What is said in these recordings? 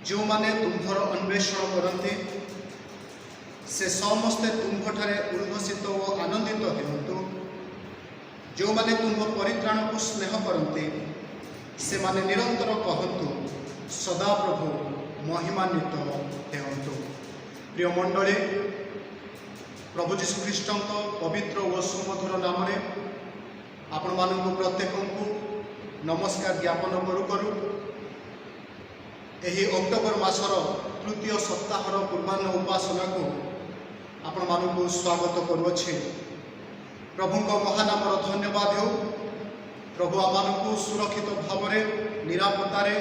जो माने तुम्भर अन्वेषण करते से समस्ते तुम्भठारे उल्लसित और आनंदित हेतु जो माने तुम्भ परित्राण को स्नेह करते से माने निरंतर कहतु सदा प्रभु महिमान्वित हेतु। प्रिय मंडली, प्रभु जीशु ख्रीष्ट पवित्र और सुमधुर नाम आपण मानक प्रत्येक को नमस्कार ज्ञापन करू करू एही अक्टोबर मासर तृतीय सप्ताहर पूर्वाह्न उपासना को आपण मानक स्वागत करुअछि। प्रभु महानाम धन्यवाद हो। प्रभु आम सुरक्षित भाव निरापत्तारे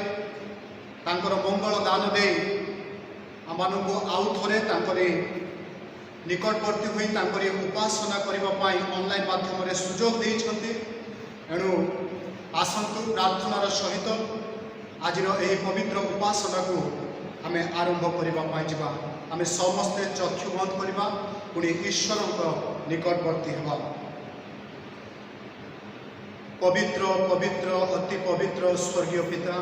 तांकर मंगल दान दे आम आउ थे निकटवर्ती हुई तांकरी उपासना करने ऑनलाइन माध्यम सुजोग देइछन्ति। एणु आसंतु प्रार्थनार सहित आज यही पवित्र उपासना को आम आरंभ करने जावा। आम समस्ते चक्षु बंद करवा पुणी ईश्वर निकटवर्ती हवा। पवित्र पवित्र अति पवित्र स्वर्गीय पिता,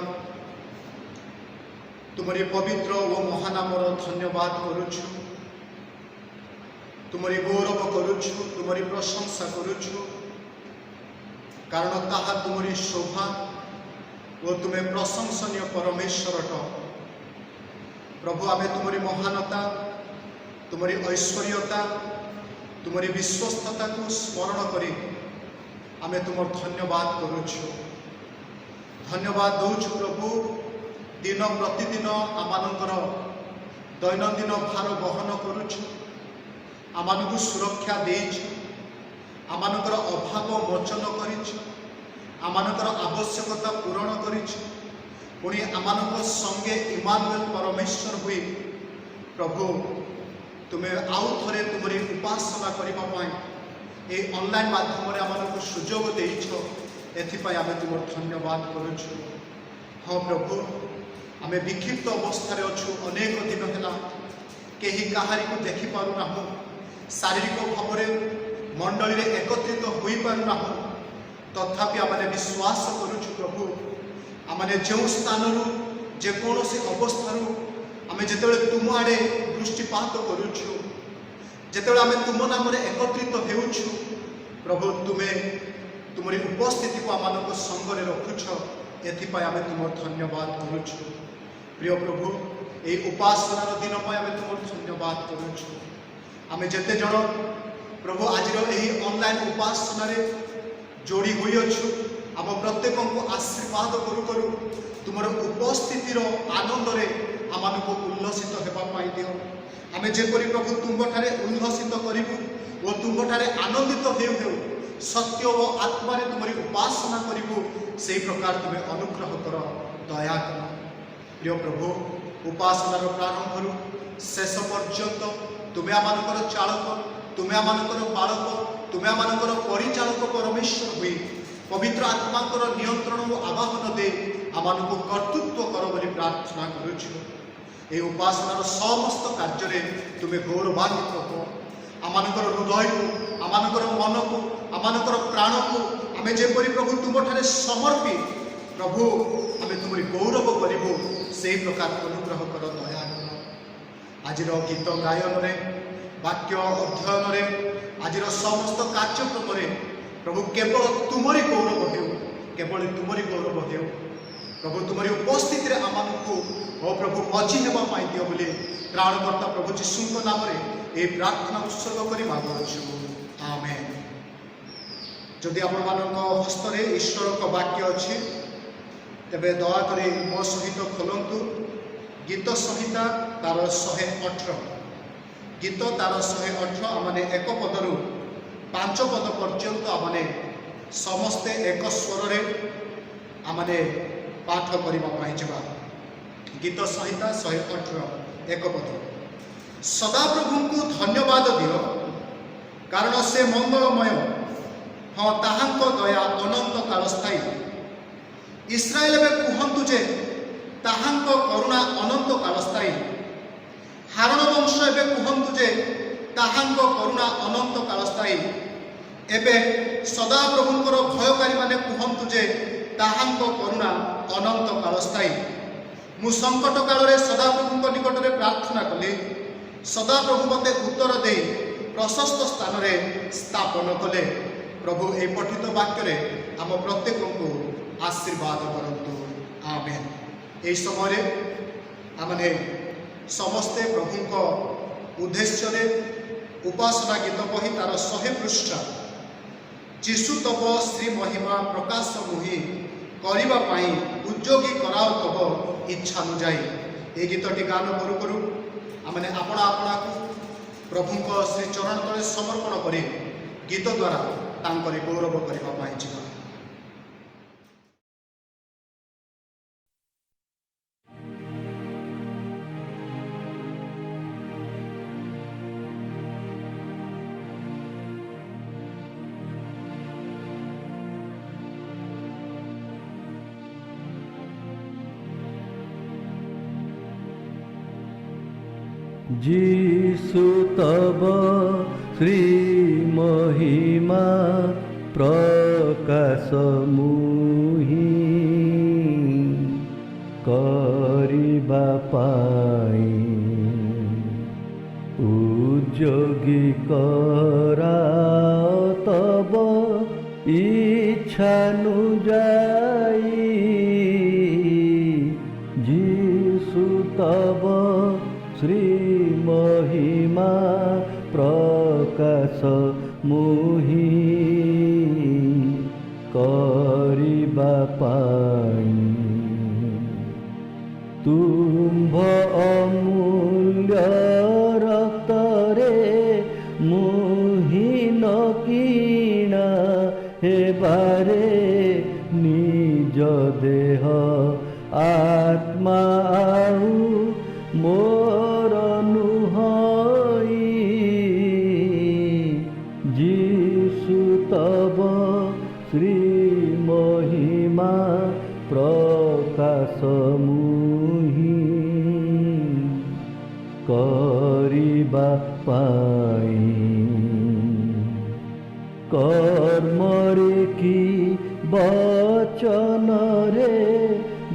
तुम्हारी पवित्र और महानामर धन्यवाद करुछु, तुम्हारी गौरव करुछु, तुम्हारी प्रशंसा करुछु, कारण ताहा तुम्हारी शोभा और तुम्हें प्रशंसनीय परमेश्वर। प्रभु आमे तुम्हारी महानता, तुम्हारी ऐश्वर्यता, तुम्हारी विश्वस्तता को स्मरण करी आमे तुम धन्यवाद करुछु। धन्यवाद दौछु प्रभु, दिन प्रतिदिन आमानकर दैनंदिन भार बहन करुछु, आमानकु सुरक्षा देइछु, आमानकर अभाव मोचन करिछु, आमानकर आवश्यकता पूरण करिछु, पुणी आमानक संगे इमानुएल परमेश्वर हुई प्रभु तुम्हें आउ थे तुम्हारी उपासना करने ये ऑनलाइन माध्यम आमको सुजोग देइछ। एथिपाई आमे तुम धन्यवाद करुछु। हाँ प्रभु, आमे विक्षिप्त अवस्था अच्छु, अनेक दिन है कहीं कहारी को देखी पारना, शारीरिक भाव में मंडली एकत्रित हो पारना, तथापि आमने विश्वास करुछु प्रभु आमने जो स्थान जेकोसी अवस्था आमे जेतेबेले तुम आड़े दृष्टिपात करुछु, जेतेबेले आमे तुम नाम एकत्रित हेउछु प्रभु, तुम्हें तुमरी उपस्थिति को आमनक संगरे रखुछ। एथिपाई आमे तुम धन्यवाद करुछु। प्रिय प्रभु, ये उपासनार दिन आमे तुम धन्यवाद करुछु। आमे जेते जण प्रभु आज यही ऑनलाइन उपासना जोड़ी हुई अच्छु, आम प्रत्येक को आशीर्वाद करू करू तुम उपस्थितिर आनंद आमको उल्लसित होगापाई दियो। आम जेपरी प्रभु तुम्हारे उल्लसित करूँ और तुम्हारे आनंदित हो सत्य और आत्मा तुम्हारी उपासना करूँ, से प्रकार तुम्हें अनुग्रह कर, दया कर। प्रिय प्रभु, उपासनार प्रारंभ शेष पर्यंत तुम्हें आमकर चालक, तुम्हें आमकर बालक, तुम्हें आमकर परिचालक परमेश्वर हुई पवित्र आत्माकर नियंत्रण और आवाहन दे आमको कर्तृत्व कर बोली प्रार्थना करुछु। ये उपासनार समस्त कार्य तुम्हें गौरवान्वित हो। आमकर हृदय को, आमकर मन को, आमकर प्राण को आम जेपरी प्रभु तुम्हारे समर्पी प्रभु आम तुम गौरव करूँ, से प्रकार अनुग्रह कर, दया कर। आज गीत गायन वाक्य अध्ययन आज समस्त कार्यक्रम प्रभु केवल तुमरी गौरव हो, केवल तुमरी गौरव हो प्रभु, तुमरी उपस्थिति आमको ओ प्रभु मजी होगा दियो बोली प्राणकर्ता प्रभु जीशु नाम ये प्रार्थना उत्सर्ग कर मागुछु। आमेन। जदि आपण हस्तरे ईश्वर का वाक्य अच्छी तेबे दयाकोरी मो सहित खोलतु गीत संहिता तार 118, गीत तार 118 आमने एक पदरु 5 पद पर्यंत आमने समस्ते एक स्वर आमने पाठ करने जावा। गीत संहिता 118 एक पद। सदा प्रभु को धन्यवाद दियो, कारण से मंगलमय, हाँ ताहांक दया अनंत काल स्थायी। इस्राएल एवं कहतु जे ताहांक करुणा अनंत काल स्थायी। हारण वंश एवं कहतु जे ताहांक करुणा अनंत काल स्थायी। एबे सदा प्रभुंकर भयकारी माने कहतु जे ताहांक करुणा अनंत काल स्थायी। मु संकट काल रे सदाप्रभु निकट में प्रार्थना कली, सदाप्रभु मते उत्तर दे प्रशस्त स्थान रे स्थापन कले। प्रभु ए पठित वाक्य रे आम प्रत्येक को आशीर्वाद करतु। आमेन। ए समय आमने समस्ते प्रभु को उद्देश्य रे उपासना गीत बही तार 100 पृष्ठ जीशु तब श्री महिमा प्रकाश मुहि करबा पाई उद्योगी कराओ तब इच्छा अनुजाई। ये गीतटी गान करू करू आमने आपणा आपणा को प्रभु को श्री चरण तले समर्पण करी गीत द्वारा तांकरी गौरव करबा पाई जीवा। जीसु तब श्री महिमा प्रकाश मुहि करिबा पाई उद्योगी कराओ तब इच्छा अनुजाई। जीसु तब श्री महिमा प्रकाश मुहि करिबा पाई तुम्भ अमूल्य रक्तरे मुहि न किणा हेबारे निज देह आत्मा आउ मोर नुहई। जीसु तब श्री महिमा प्रकाश मुहि करिबा पाई कर्मरे कि वचन रे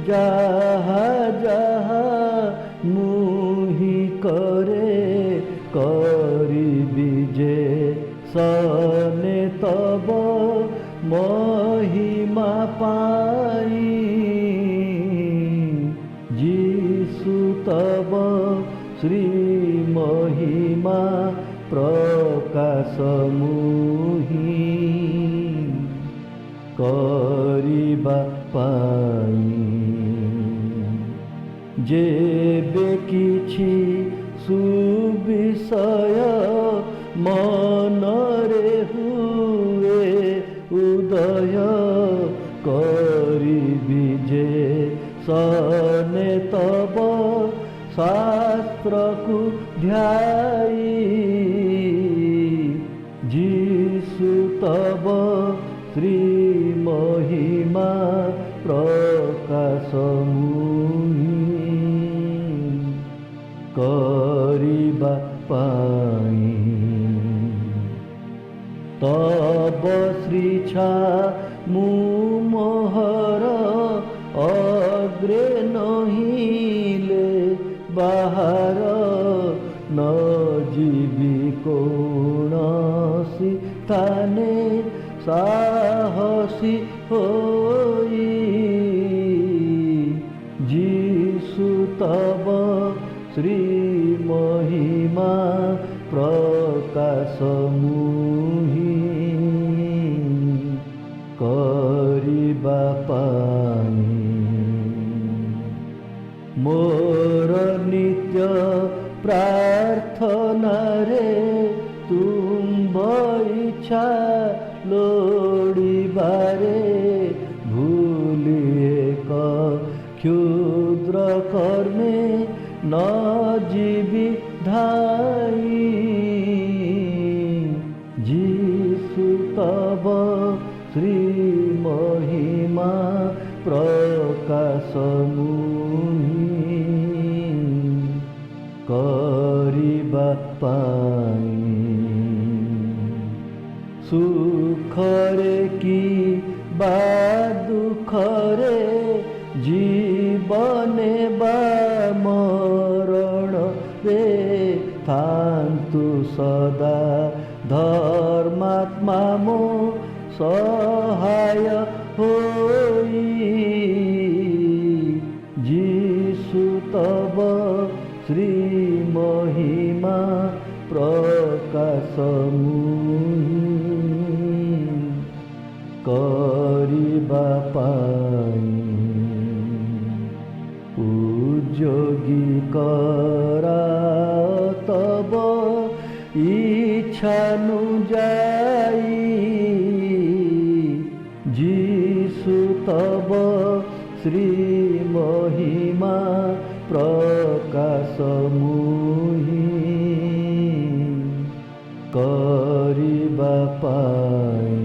जाहा जाहा मुहि करे करिबि जे सने तब महिमा पाई। जीसु तब श्री महिमा प्रकाश मुहि करिबा पाई जेबे किछि सुविषय मनरे हुए उदय करिबि जे सने तब शास्त्र को ध्याई। जीसु तब श्री महिमा प्रकाश मुहि करिबा पाई तब श्रीछा मु मोहर अग्रे नहिले बाहर न जीवी कौनसी थाने साहसी होई। जीसु तब श्री महिमा प्रकाश मुहि करिबा पाई मोर नित्य प्रार्थना रे तुम इच्छा लोड़िबारे भूली एक क्षुद्र कर्मे न जीवी धाई। जीसु तब श्री महिमा प्रकाश मुहि करिबा पाई सुखरे कि बा दुखरे जीवने ବା ମରଣରେ ଥାନ୍ତୁ ସଦା ଧର୍ମାତ୍ମା ମୋ ସହାୟ ହୋଇ। ଯୀଶୁ ତବ ଶ୍ରୀ ମହିମା ପ୍ରକାଶ ମୁହିଁ କରିବା ପାଇଁ ଉଦ୍ଯୋଗୀ କରା ତବ ଇଚ୍ଛାନୁଯାୟୀ। ଯୀଶୁ ତବ ଶ୍ରୀ ମହିମା ପ୍ରକାଶ ମୁହିଁ କରିବା ପାଇଁ।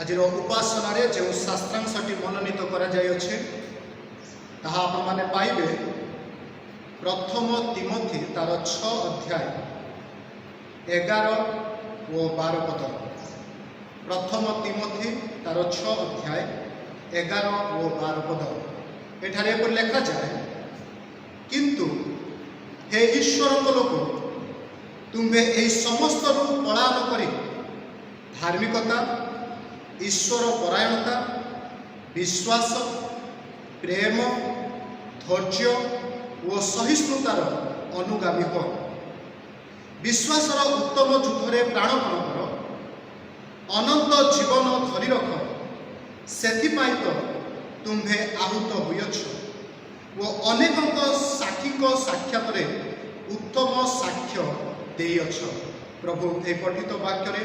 ଆଜିର ଉପାସନାରେ ଯେଉଁ ଶାସ୍ତ୍ରାଂଶଟି ମନୋନୀତ କରାଯାଇଅଛି ତାହା ଆପଣମାନେ ପାଇବେ ପ୍ରଥମ ତିମୋଥୀ ତାର 6 ଅଧ୍ୟାୟ 11 ଓ 12 ପଦ। ପ୍ରଥମ ତିମୋଥୀ ତାର 6 ଅଧ୍ୟାୟ 11 ଓ 12 ପଦ। ଏଠାରେ ଏପରି ଲେଖାଯାଏ, କିନ୍ତୁ ହେ ଈଶ୍ୱରଙ୍କ ଲୋକ, ତୁମ୍ଭେ ଏହି ସମସ୍ତରୁ ପଳାୟନ କରି ଧାର୍ମିକତା, ଈଶ୍ୱର ପରାୟଣତା, ବିଶ୍ୱାସ, ପ୍ରେମ, ଧୈର୍ଯ୍ୟ ଓ ସହିଷ୍ଣୁତାର ଅନୁଗାମୀ ହୁଅ। ବିଶ୍ୱାସର ଉତ୍ତମ ଯୁଦ୍ଧରେ ପ୍ରାଣପଣ କର, ଅନନ୍ତ ଜୀବନ ଧରି ରଖ, ସେଥିପାଇଁ ତ ତୁମ୍ଭେ ଆହୁତ ହୋଇଅଛ ଓ ଅନେକଙ୍କ ସାକ୍ଷୀଙ୍କ ସାକ୍ଷାତରେ ଉତ୍ତମ ସାକ୍ଷ୍ୟ ଦେଇଅଛ। ପ୍ରଭୁ ଏହି ପଠିତ ବାକ୍ୟରେ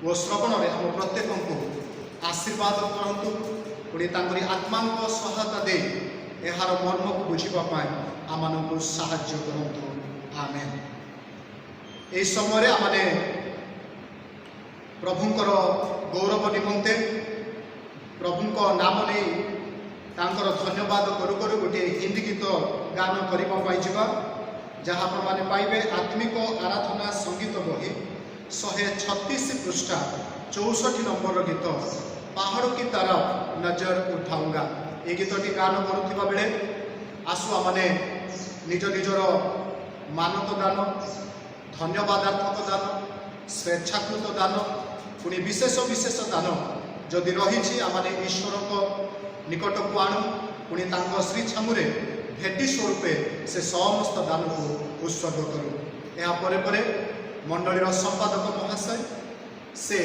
ଓ ଶ୍ରବଣରେ ଆମ ପ୍ରତ୍ୟେକଙ୍କୁ ଆଶୀର୍ବାଦ କରନ୍ତୁ। ପୁଣି ତାଙ୍କରି ଆତ୍ମାଙ୍କ ସହାୟତା ଦେଇ ଏହାର ମର୍ମକୁ ବୁଝିବା ପାଇଁ ଆମମାନଙ୍କୁ ସାହାଯ୍ୟ କରନ୍ତୁ। ଆମେନ୍। ଏହି ସମୟରେ ଆମେ ପ୍ରଭୁଙ୍କର ଗୌରବ ନିମନ୍ତେ ପ୍ରଭୁଙ୍କ ନାମ ନେଇ ତାଙ୍କର ଧନ୍ୟବାଦ କରୁ କରୁ ଗୋଟିଏ ହିନ୍ଦୀ ଗୀତ ଗାନ କରିବା ପାଇଁ ଯିବା, ଯାହା ଆପଣମାନେ ପାଇବେ ଆତ୍ମିକ ଆରାଧନା ସଙ୍ଗୀତ ବହି 136 ପୃଷ୍ଠା 64 ନମ୍ବରର ଗୀତ, ପାହାଡ଼ କି ତରଫ ନଜର ଉଠାଉଙ୍ଗା। এই ଗୀତଟି ଗାନ କରୁଥିବା ବେଳେ ଆସୁ ଆମେ ନିଜ ନିଜର ମାନକ ଦାନ, ଧନ୍ୟବାଦାତ୍ମକ ଦାନ, ସ୍ୱେଚ୍ଛାକୃତ ଦାନ, ପୁଣି ବିଶେଷ ବିଶେଷ ଦାନ ଯଦି ରହିଛି ଆମେ ଈଶ୍ୱରଙ୍କ ନିକଟକୁ ଆଣୁ, ପୁଣି ତାଙ୍କ ଶ୍ରୀ ଛାମୁରେ ଭେଟି ସ୍ୱରୂପେ ସେ ସମସ୍ତ ଦାନକୁ ଉତ୍ସର୍ଗ କରୁ। ଏହା ପରେ ପରେ ମଣ୍ଡଳୀର ସମ୍ପାଦକ ମହାଶୟ ସେ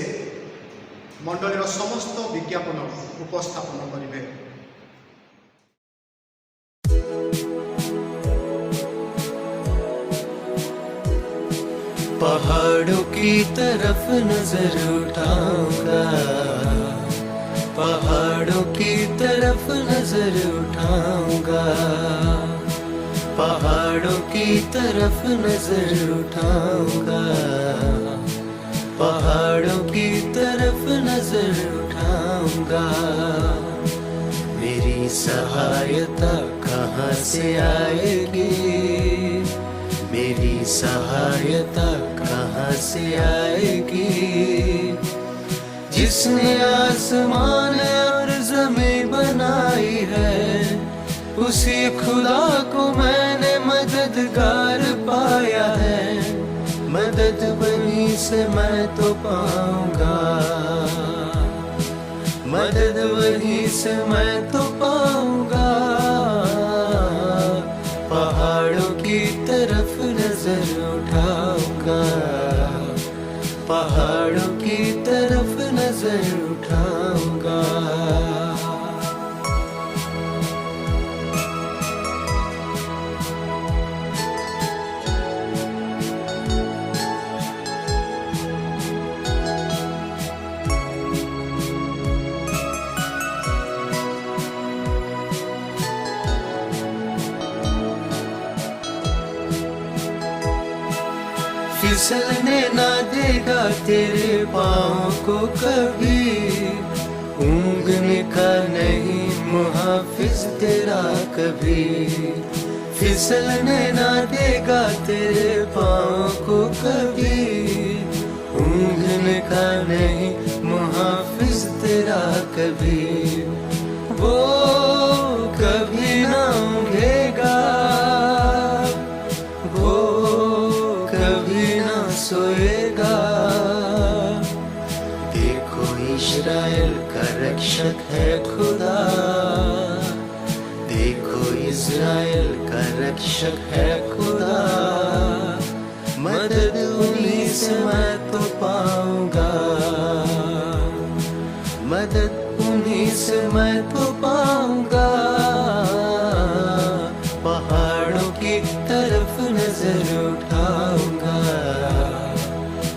ମଣ୍ଡଳୀର ସମସ୍ତ ବିଜ୍ଞାପନ ଉପସ୍ଥାପନ କରିବେ। पहाड़ों की तरफ नजर उठाऊंगा, पहाड़ों की तरफ नजर उठाऊंगा, पहाड़ों की तरफ नजर उठाऊंगा, पहाड़ों की तरफ नजर उठाऊंगा। मेरी सहायता कहाँ से आएगी, मेरी सहायता कहाँ से आएगी। जिसने आसमान और ज़मीन बनाई है, उसी खुदा को मैंने मददगार पाया है। मदद वहीं से मैं तो पाऊंगा, मदद वहीं से मैं तो पाऊंगा। पहाड़ों की तरफ नजर उठाऊंगा, पहाड़ों की तरफ नजर उठाऊंगा। फिसलने ना देगा तेरे पाँव को कभी, ऊँघने का नहीं मुहाफिज तेरा कभी। फिसलने ना देगा तेरे पाँव को कभी, ऊँघने का नहीं मुहाफिज तेरा कभी, वो कभी ना ऊँघेगा, वो कभी ना सोएगा। देखो इस्राएल का रक्षक है खुदा, देखो इस्राएल का रक्षक है खुदा, मदद उन्हीं से मैं तो पाऊंगा, मदद उन्हीं से मैं तो पाऊंगा। पहाड़ों की तरफ नजर उठाऊंगा,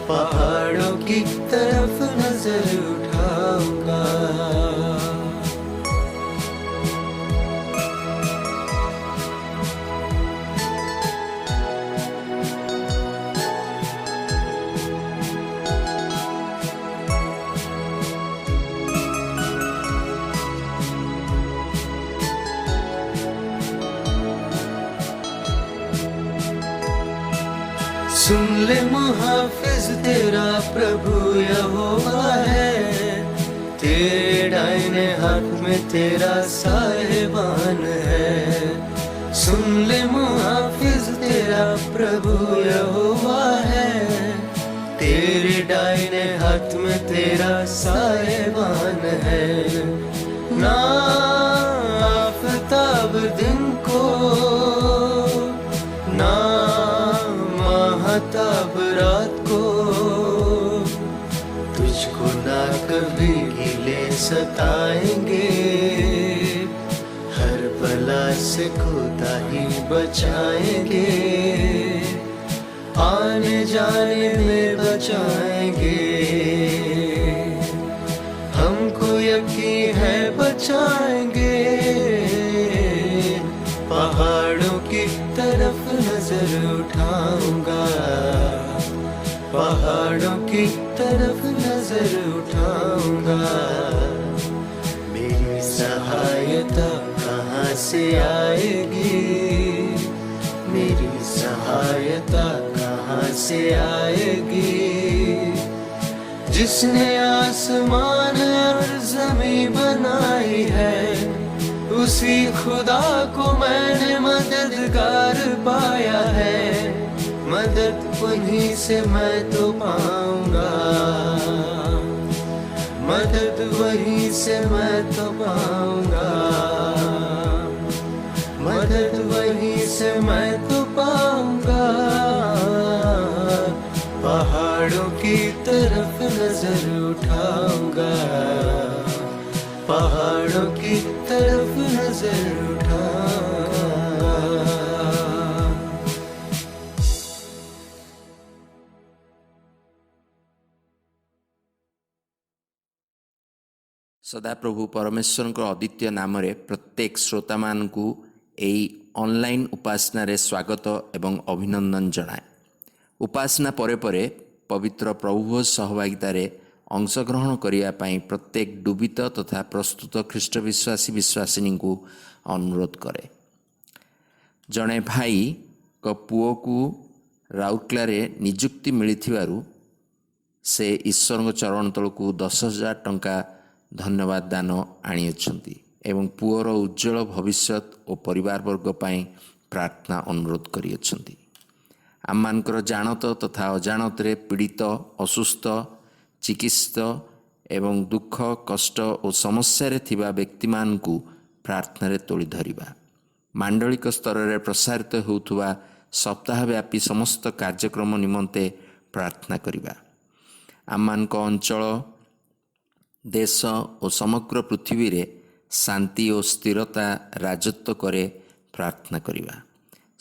पहाड़ों की तरफ नजर उठाऊंगा। सुन ले मुहाफिज तेरा प्रभु यहोवा है, तेरे दाहिने हाथ में तेरा साहिबान है। सुन ले मुहाफिज तेरा प्रभु यहोवा है, तेरे दाहिने हाथ में तेरा साहिबान है। ना आफताब दिन को, ना महताब रात को, तुझको ना कभी गिले सताएंगे, हर बला से खुदा ही बचाएंगे, आने जाने में बचाएंगे। हमको यकीन है बचाएंगे, पहाड़ों की तरफ नजर उठाऊंगा, पहाड़ों की तरफ नजर उठाऊंगा। मेरी सहायता कहाँ से आएगी, मेरी सहायता कहाँ से आएगी। जिसने आसमान और ज़मीन बनाई है, उसी खुदा को मैंने मददगार पाया है, मदद उन्हीं से मैं तो पाऊंगा, मदद वहीं से मैं तो पाऊंगा, मदद वहीं से मैं तो पाऊंगा। पहाड़ों की तरफ नजर उठाऊंगा, पहाड़ों की तरफ नजर उठाऊंगा। सदाप्रभु परमेश्वर अद्वितीय नाम प्रत्येक श्रोता मानू एई ऑनलाइन उपासना रे स्वागत एवं अभिनंदन जनाए। उपासना परे परे पवित्र प्रभु सहभागिता रे अंशग्रहण करने प्रत्येक डुबित तथा प्रस्तुत ख्रीष्ट विश्वासी विश्वासिनी को अनुरोध करे। जड़े भाई को पुओ को राउरकेला निजुक्ति मिलिथिबारु से ईश्वर चरण तल को 10,000 टंका धन्यवाद दान आनिछंती एवं पुओर उज्जवल भविष्यत और परिवार वर्ग पाई प्रार्थना अनुरोध करियछंती। आममानकर जानत तथा अजाणत रे पीड़ित असुस्थ चिकित्सित एवं दुख कष्ट और समस्या रे थिबा व्यक्ति मान को प्रार्थना रे तोली धरिबा। मांडलिक स्तर रे प्रसारित होउथुबा सप्ताहव्यापी समस्त कार्यक्रम निमंते प्रार्थना करिबा। आममानक अंचल देश और समग्र पृथ्वी रे शांति और स्थिरता राजत्व करे प्रार्थना करिबा।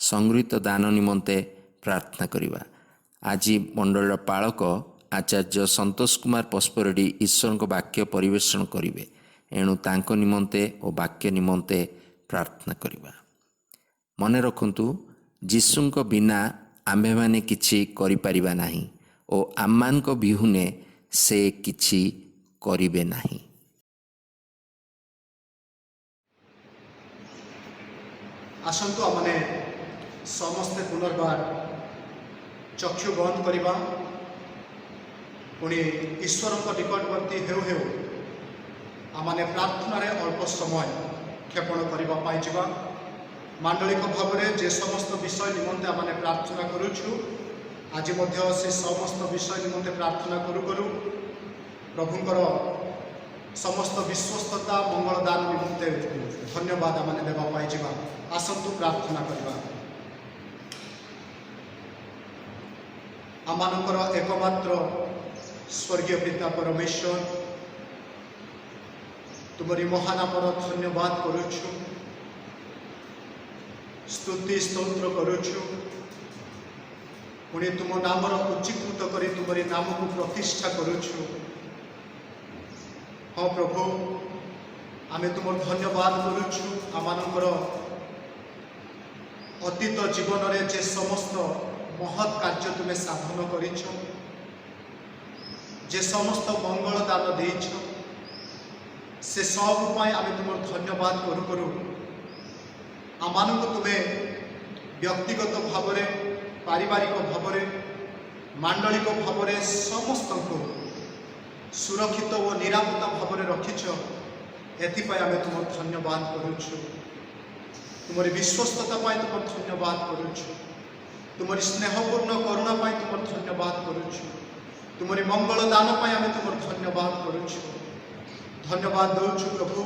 संगृहीत दान निमंते प्रार्थना करिबा। आज मंडल पालक आचार्य संतोष कुमार पस्परेडी ईश्वर को वाक्य परिवेषण करिवे, एणु तांको निमंते और वाक्य निमंते प्रार्थना करिबा। मने रखंतु जीशुंक बिना आम्भे माने किछि करि परिबा नाही और आम्मानक बिहुने से किछि करिबे नाही। आसंतु आमने समस्ते पुनर्बार चक्षु बंद करिबा। पुणी ईश्वर निकटवर्ती हेउ हेउ आमने प्रार्थना अल्प समय क्षेपण करने मांडलिक भाव में जे समस्त विषय निमंते आमने प्रार्थना करुछु आज से समस्त विषय निमंते प्रार्थना करू करू प्रभुंकर समस्त विश्वस्तता मंगलदान निमंते धन्यवाद आमने देवा पाई आसतु प्रार्थना करवा। आमानकर एकमात्र स्वर्गीय पिता परमेश्वर तुमरी महानामर धन्यवाद करुछु स्तुति स्तोत्र करुछु पुणी तुम नामर उच्चीकृत करी तुमरी नाम को प्रतिष्ठा करुछु। हाँ प्रभु आमे तुम धन्यवाद करुछु आमानकर अतीत जीवन रे जे समस्त महत् कार्य तुम्हें साधन करिछ जे समस्त मंगल दान देइछ से सब पाई आमे तुम धन्यवाद करू करू आमानक तुम्हें व्यक्तिगत भाव में पारिवारिक भाव में मांडलिक भाव में समस्त को सुरक्षित और निरापत्ता भाव में रखिछ एथिपाई आमे तुम धन्यवाद करुछु तुमरी विश्वस्तता पाई तुम धन्यवाद करुछु तुमरी स्नेहपूर्ण करुणा पाई तुम धन्यवाद करुछु तुमरी मंगल दान पाई आमे तुम धन्यवाद करुछु धन्यवाद दउछु प्रभु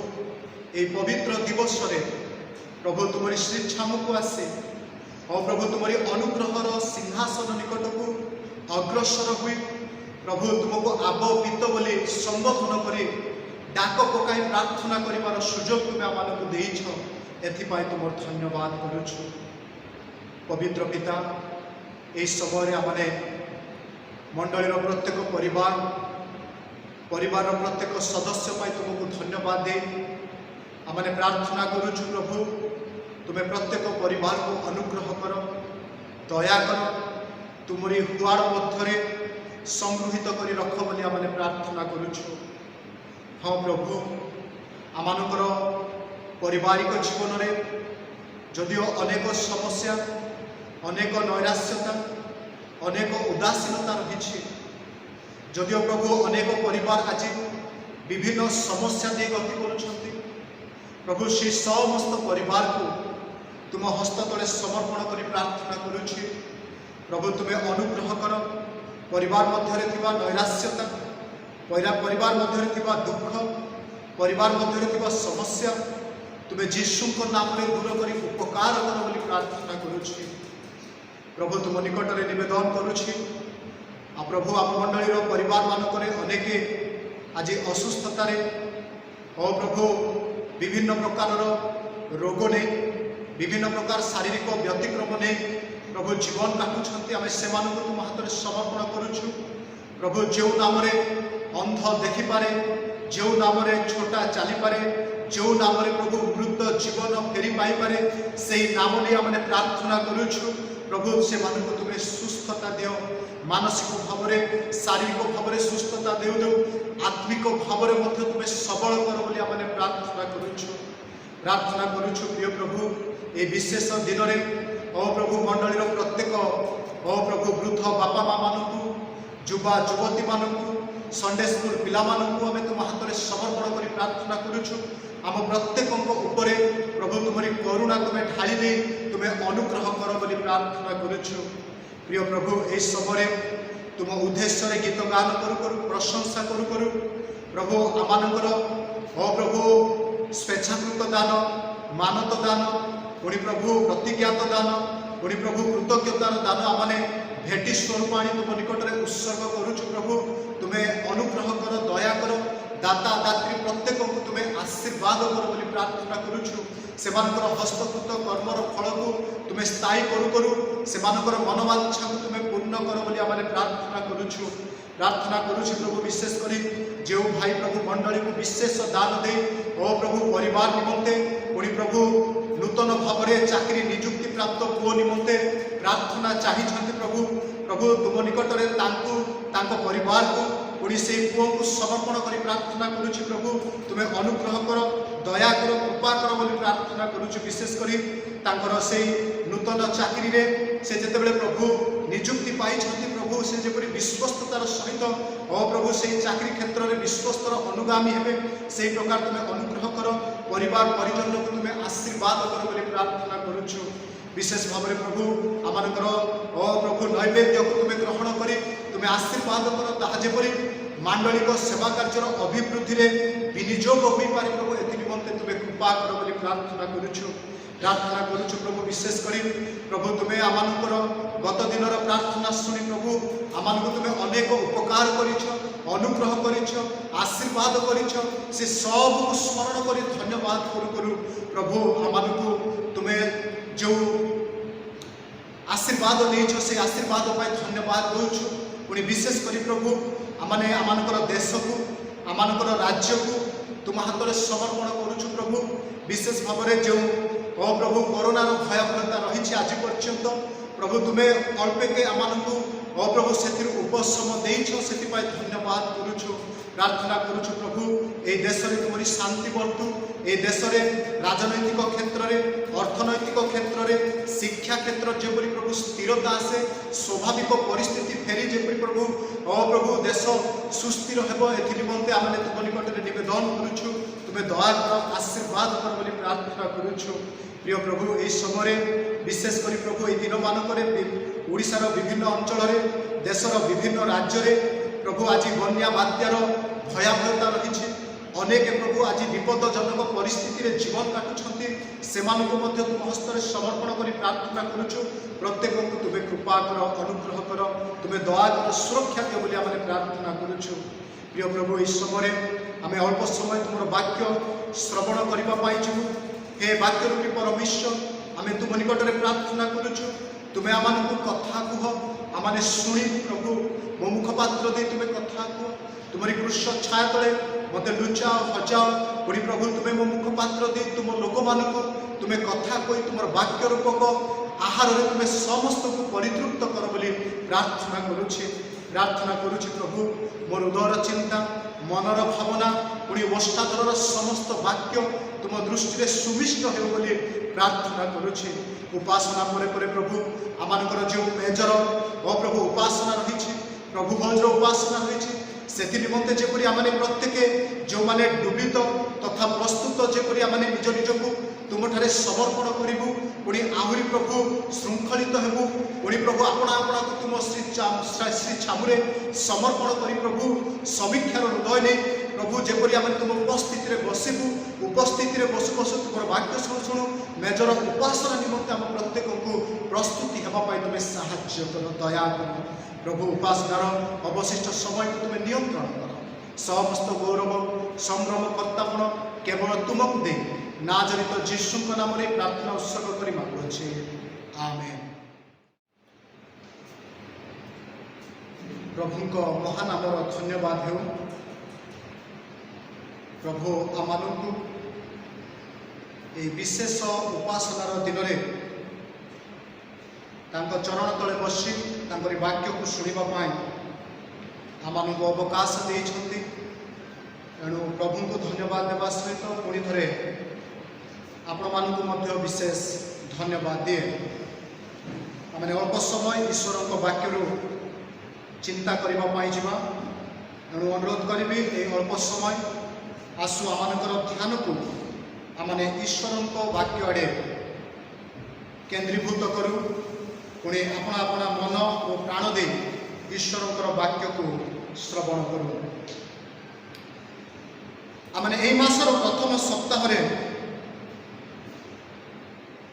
ए पवित्र दिवस रे प्रभु तुमरी श्रीछाम को आसे और प्रभु तुमरी अनुग्रहर सिंहासन निकट को अग्रसर हुई प्रभु तुमको आब पित बोली संबोधन करी डाक पकाई प्रार्थना करिवार सुजोग तुम आमानकु देइछ एथिपाई तुम धन्यवाद करुछु पवित्र पिता ए समय आमने मंडलीर प्रत्येक परिवार प्रत्येक सदस्य पाई तुमको धन्यवाद दे आमने प्रार्थना करुछु प्रभु तुम्हें प्रत्येक परिवार को अनुग्रह कर दया कर तुमरी हुआर मध्य संगृहित कर रख बोली आमने प्रार्थना करुछु। हाँ प्रभु आमानकर पारिवारिक जीवन में जदिओ अनेक समस्या अनेक नैराश्यता अनेक उदासीनता रही जदिओ प्रभु अनेक परिवार आज विभिन्न समस्या दे गति करुछंती प्रभु से समस्त परिवार को तुम हस्त तले समर्पण कर प्रार्थना करुछि प्रभु तुम्हें अनुग्रह कर परिवार मध्य थिबा नैराश्यता परिवार मध्य थिबा दुख परिवार मध्य थिबा समस्या तुम्हें जीशु नाम में दूर कर उपकार कर बोली प्रार्थना करुछि प्रभु तुम निकट में निवेदन करुछि आ प्रभु आम मंडलीर परिवार मानक अनेक आज असुस्थता और प्रभु विभिन्न प्रकार रोग नहीं विभिन्न प्रकार शारीरिक व्यतिक्रम नहीं प्रभु जीवन काटुंट आम से तुम हाथ में समर्पण करुछु प्रभु जो नाम अंध देखिपारे जो नाम छोटा चली पारे जो नाम प्रभु वृद्ध जीवन फेरी पाइपे से नाम नहीं आम प्रार्थना करुछु प्रभु से तुम्हें सुस्थता दियो मानसिक भाव में शारीरिक भाव में सुस्थता देउ देउ आत्मिक भाव में तुम्हें सबल कर बोली आम प्रार्थना करुछु प्रिय प्रभु ये विशेष दिन में ओ प्रभु मंडलीर प्रत्येक ओ प्रभु वृद्ध बापा माँ मानू युवा युवती मानू संडे स्कूल पिला मानू आम तुम हाथ में समर्पण कर प्रार्थना करुछु आम प्रत्येक प्रभु तुम्हारी करुणा तुम्हें ढाली दे तुम्हें अनुग्रह कर बोली प्रार्थना करुछु प्रिय प्रभु ये समय तुम उद्देश्य गीत गान करू करू प्रशंसा करू करू प्रभु आमानकर ओ प्रभु स्वेच्छाकृत दान मानत दान पुणी प्रभु प्रतिज्ञात दान पुणी प्रभु कृतज्ञतार दान आमने भेटी स्वरूप आनी तुम निकट में उत्सर्ग करुछु प्रभु तुम्हें अनुग्रह कर दया कर दाता दात्री प्रत्येक को तुम्हें आशीर्वाद कर बोली प्रार्थना करुछु सेमानकर हस्तकृत कर्मर फल को तुम्हें स्थायी करू करू सेमानकर मनोवांछा को तुम्हें पूर्ण कर बोली आमने प्रार्थना करुछु प्रभु विशेष करी जो भाई प्रभु मंडली को विशेष दान दे ओ प्रभु परिवार निमंते पुणी प्रभु नूतन भाव में चाकरी निजुक्ति प्राप्त पुओ निमंते प्रार्थना चाहिए प्रभु प्रभु तुम निकट में परिवार को पुणी से पुओ को समर्पण कर प्रार्थना करुछि प्रभु तुम्हें अनुग्रह कर दया कर कृपा कर बोली प्रार्थना करुछि विशेष करी से नूतन चाकरी से जिते प्रभु निजुक्ति पाई प्रभु से जेपरि विश्वस्ततार सहित प्रभु से चाकरी क्षेत्र में विश्वस्तर अनुगामी हेबे से प्रकार तुम अनुग्रह कर परिवार परिजन को तुम आशीर्वाद कर बोली प्रार्थना करुछु। विशेष भाव में प्रभु आमर प्रभु नैवेद्य को तुम ग्रहण कर तुम आशीर्वाद कर ताहा जेपरि मांडलिक सेवा कार्यर अभिवृद्धि रे विनियोग हो पारे प्रभु एथि निमंते तुम कृपा कर बोली प्रार्थना करुछु प्रभु। विशेष करी प्रभु तुम्हें आमानकर गत दिन प्रार्थना शुणी प्रभु आमानक तुम्हें अनेक उपकार करिछ अनुग्रह करिछ आशीर्वाद करिछ से सब स्मरण कर धन्यवाद करू करू प्रभु आमानक तुम्हें जो आशीर्वाद देछ से आशीर्वाद पाई धन्यवाद दउछु। पुणी विशेष करी प्रभु आमाने आमानकर देश को आमानकर राज्य को तुम हाथ में समर्पण करुछु प्रभु। विशेष भाव में जो प्रभु कोरोनार भयावहता रही आज पर्यंत प्रभु तुम्हें अल्पेके आमानकु प्रभु से उपशम देछ से धन्यवाद करुछु प्रार्थना करुछु प्रभु ए देश में तुमरी शांति बढ़तु ए देश में राजनैतिक क्षेत्र में अर्थनैतिक क्षेत्र में शिक्षा क्षेत्र जेपरि प्रभु स्थिरता आसे स्वाभाविक परिस्थिति फेरी जेपरि प्रभु प्रभु देश सुस्थिर हेब एथि निमंते आमे तुम निकट में निवेदन करुछु तुम्हें दया कर आशीर्वाद कर बोली प्रार्थना करुछु। प्रिय प्रभु यही समय विशेष कर प्रभु ये दिन मानक ओडिशार विभिन्न अंचल देशर विभिन्न राज्य में प्रभु आज बन्या बात्यार भयावहता रही अनेक प्रभु आज विपदजनक परिस्थिति रे जीवन काटुछंती सेमानकु मध्य तुम हस्तर समर्पण कर प्रार्थना करुछु। प्रत्येक को तुम्हें कृपा कर अनुग्रह कर तुम्हें दया कर सुरक्षा दियो बोली आमे प्रार्थना करुछु। प्रिय प्रभु इस समय आमे अल्प समय तुम वाक्य श्रवण करबा पाई छु हे वाक्य रूपी परमेश्वर आमे तुम निकट में प्रार्थना करुछु तुम्हें आमानकु कथा कुह आमाने शुणी प्रभु मो मुखपात्र दे तुम्हें कथा कुह तुमरी कृष्ण छाया तले मते लुचाओ हजाओ पुणी प्रभु तुम्हें मो मुखपात्र दे तुम लोक मानक तुम्हें कथा कही तुम वाक्य रूपक आहार तुम्हें समस्त को परितृप्त कर बोली प्रार्थना करुछि प्रभु मोर उदर चिंता मनर भावना पुणी ओष्ठाधर समस्त वाक्य तुम दृष्टि में सुविष्ट हो बोली प्रार्थना करुछि। उपासना पर प्रभु आमानकर जो मेजर प्रभु उपासना रही प्रभु भजर उपासना रही से निमंते जेपरि आमाने प्रत्येक जो माने डुबित तथा प्रस्तुत जेपरि आमाने निज निजको तुमठारे समर्पण करूँ पुणी आहरी प्रभु श्रृंखलित हेबू पुणी प्रभु आपणा आपणा को तुम श्री छामुरे समर्पण कर प्रभु समीक्षार हृदय नहीं प्रभु जेपरि आमे तुम उपस्थिति रे बसिबू उपस्थिति रे बसु बसु तुम वाक्य शुणु शुणु मेजर उपासना निमंते आम प्रत्येक को प्रस्तुति हेबा पाई तुम साहाय्य कर दया कर प्रभु उपासनार अवशिष्ट समय को तुम्हें नियंत्रण कर समस्त गौरव संभ्रम कर्तापण केवल तुमको दे नाजरित जीशु नाम प्रार्थना उत्सर्ग कर मागुछे आमेन। प्रभु महानाम धन्यवाद हो प्रभु आमानकु ए विशेष उपासनार दिन में तांको चरण तले बसी तांकरी वाक्य को शुणा आमानकु अवकाश देइछंती एणु प्रभु को धन्यवाद देवा सहित पुणी थे आपण मानकु मध्य विशेष धन्यवाद दिए आम अल्प समय ईश्वर वाक्य चिंता करने जावा एणु अनुरोध करी ये अल्प समय आसु आमर ध्यान को आमने ईश्वर वाक्य आड़े केन्द्रीभूत करूँ पुणी अपना अपना मन और प्राण दे ईश्वर वाक्य को श्रवण करूँ। आमने यही मासर प्रथम सप्ताह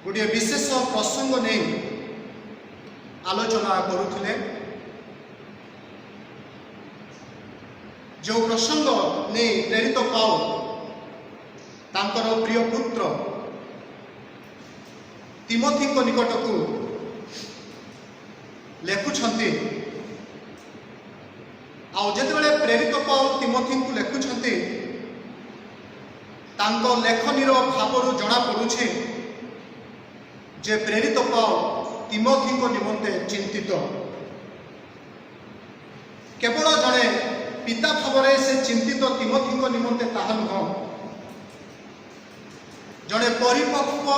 गोटे विशेष प्रसंग नहीं आलोचना करुले जो प्रसंग नहीं प्रेरित पाओ तांकर प्रिय पुत्र तिमोथी निकट को लेखुछंती आउजेतबेले प्रेरित पाओ तिमोथी को लेखुछंती तांको लेखनीर भावरु जना पड़ुछे जे प्रेरित पाओ तिमोथी को निमंते चिंतित केवल जड़े पिता भाव से चिंतित तिमोथी को निमंते ताहा नुह जड़े परिपक्व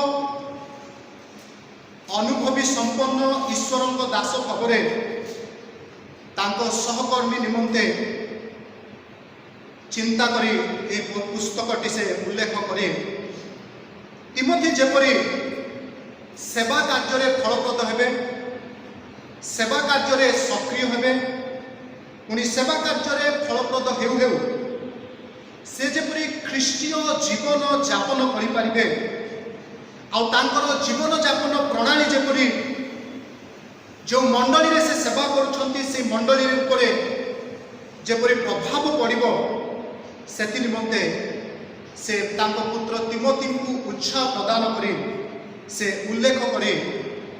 अनुभवी संपन्न ईश्वर दास भाव तांको सहकर्मी निमंते चिंता करी ए पुस्तकटी से उल्लेख करे तिमोथी जेपरी सेवा कार्य फलप्रद हेबे, सेवा कार्य सक्रिय हेबे, पुणी सेवा कार्य फलप्रद हेउ हेउ से जेपरी ख्रीष्टीय जीवन यापन करिपारिबे आउ तांकर जीवन यापन प्रणाली जेपरी जो मंडली रे से सेवा करुछंती से मंडली उपरे जेपरी प्रभाव पड़िबो सेति निमंते से तांको पुत्र तिमोथी को उत्साह प्रदान करी से उल्लेख करे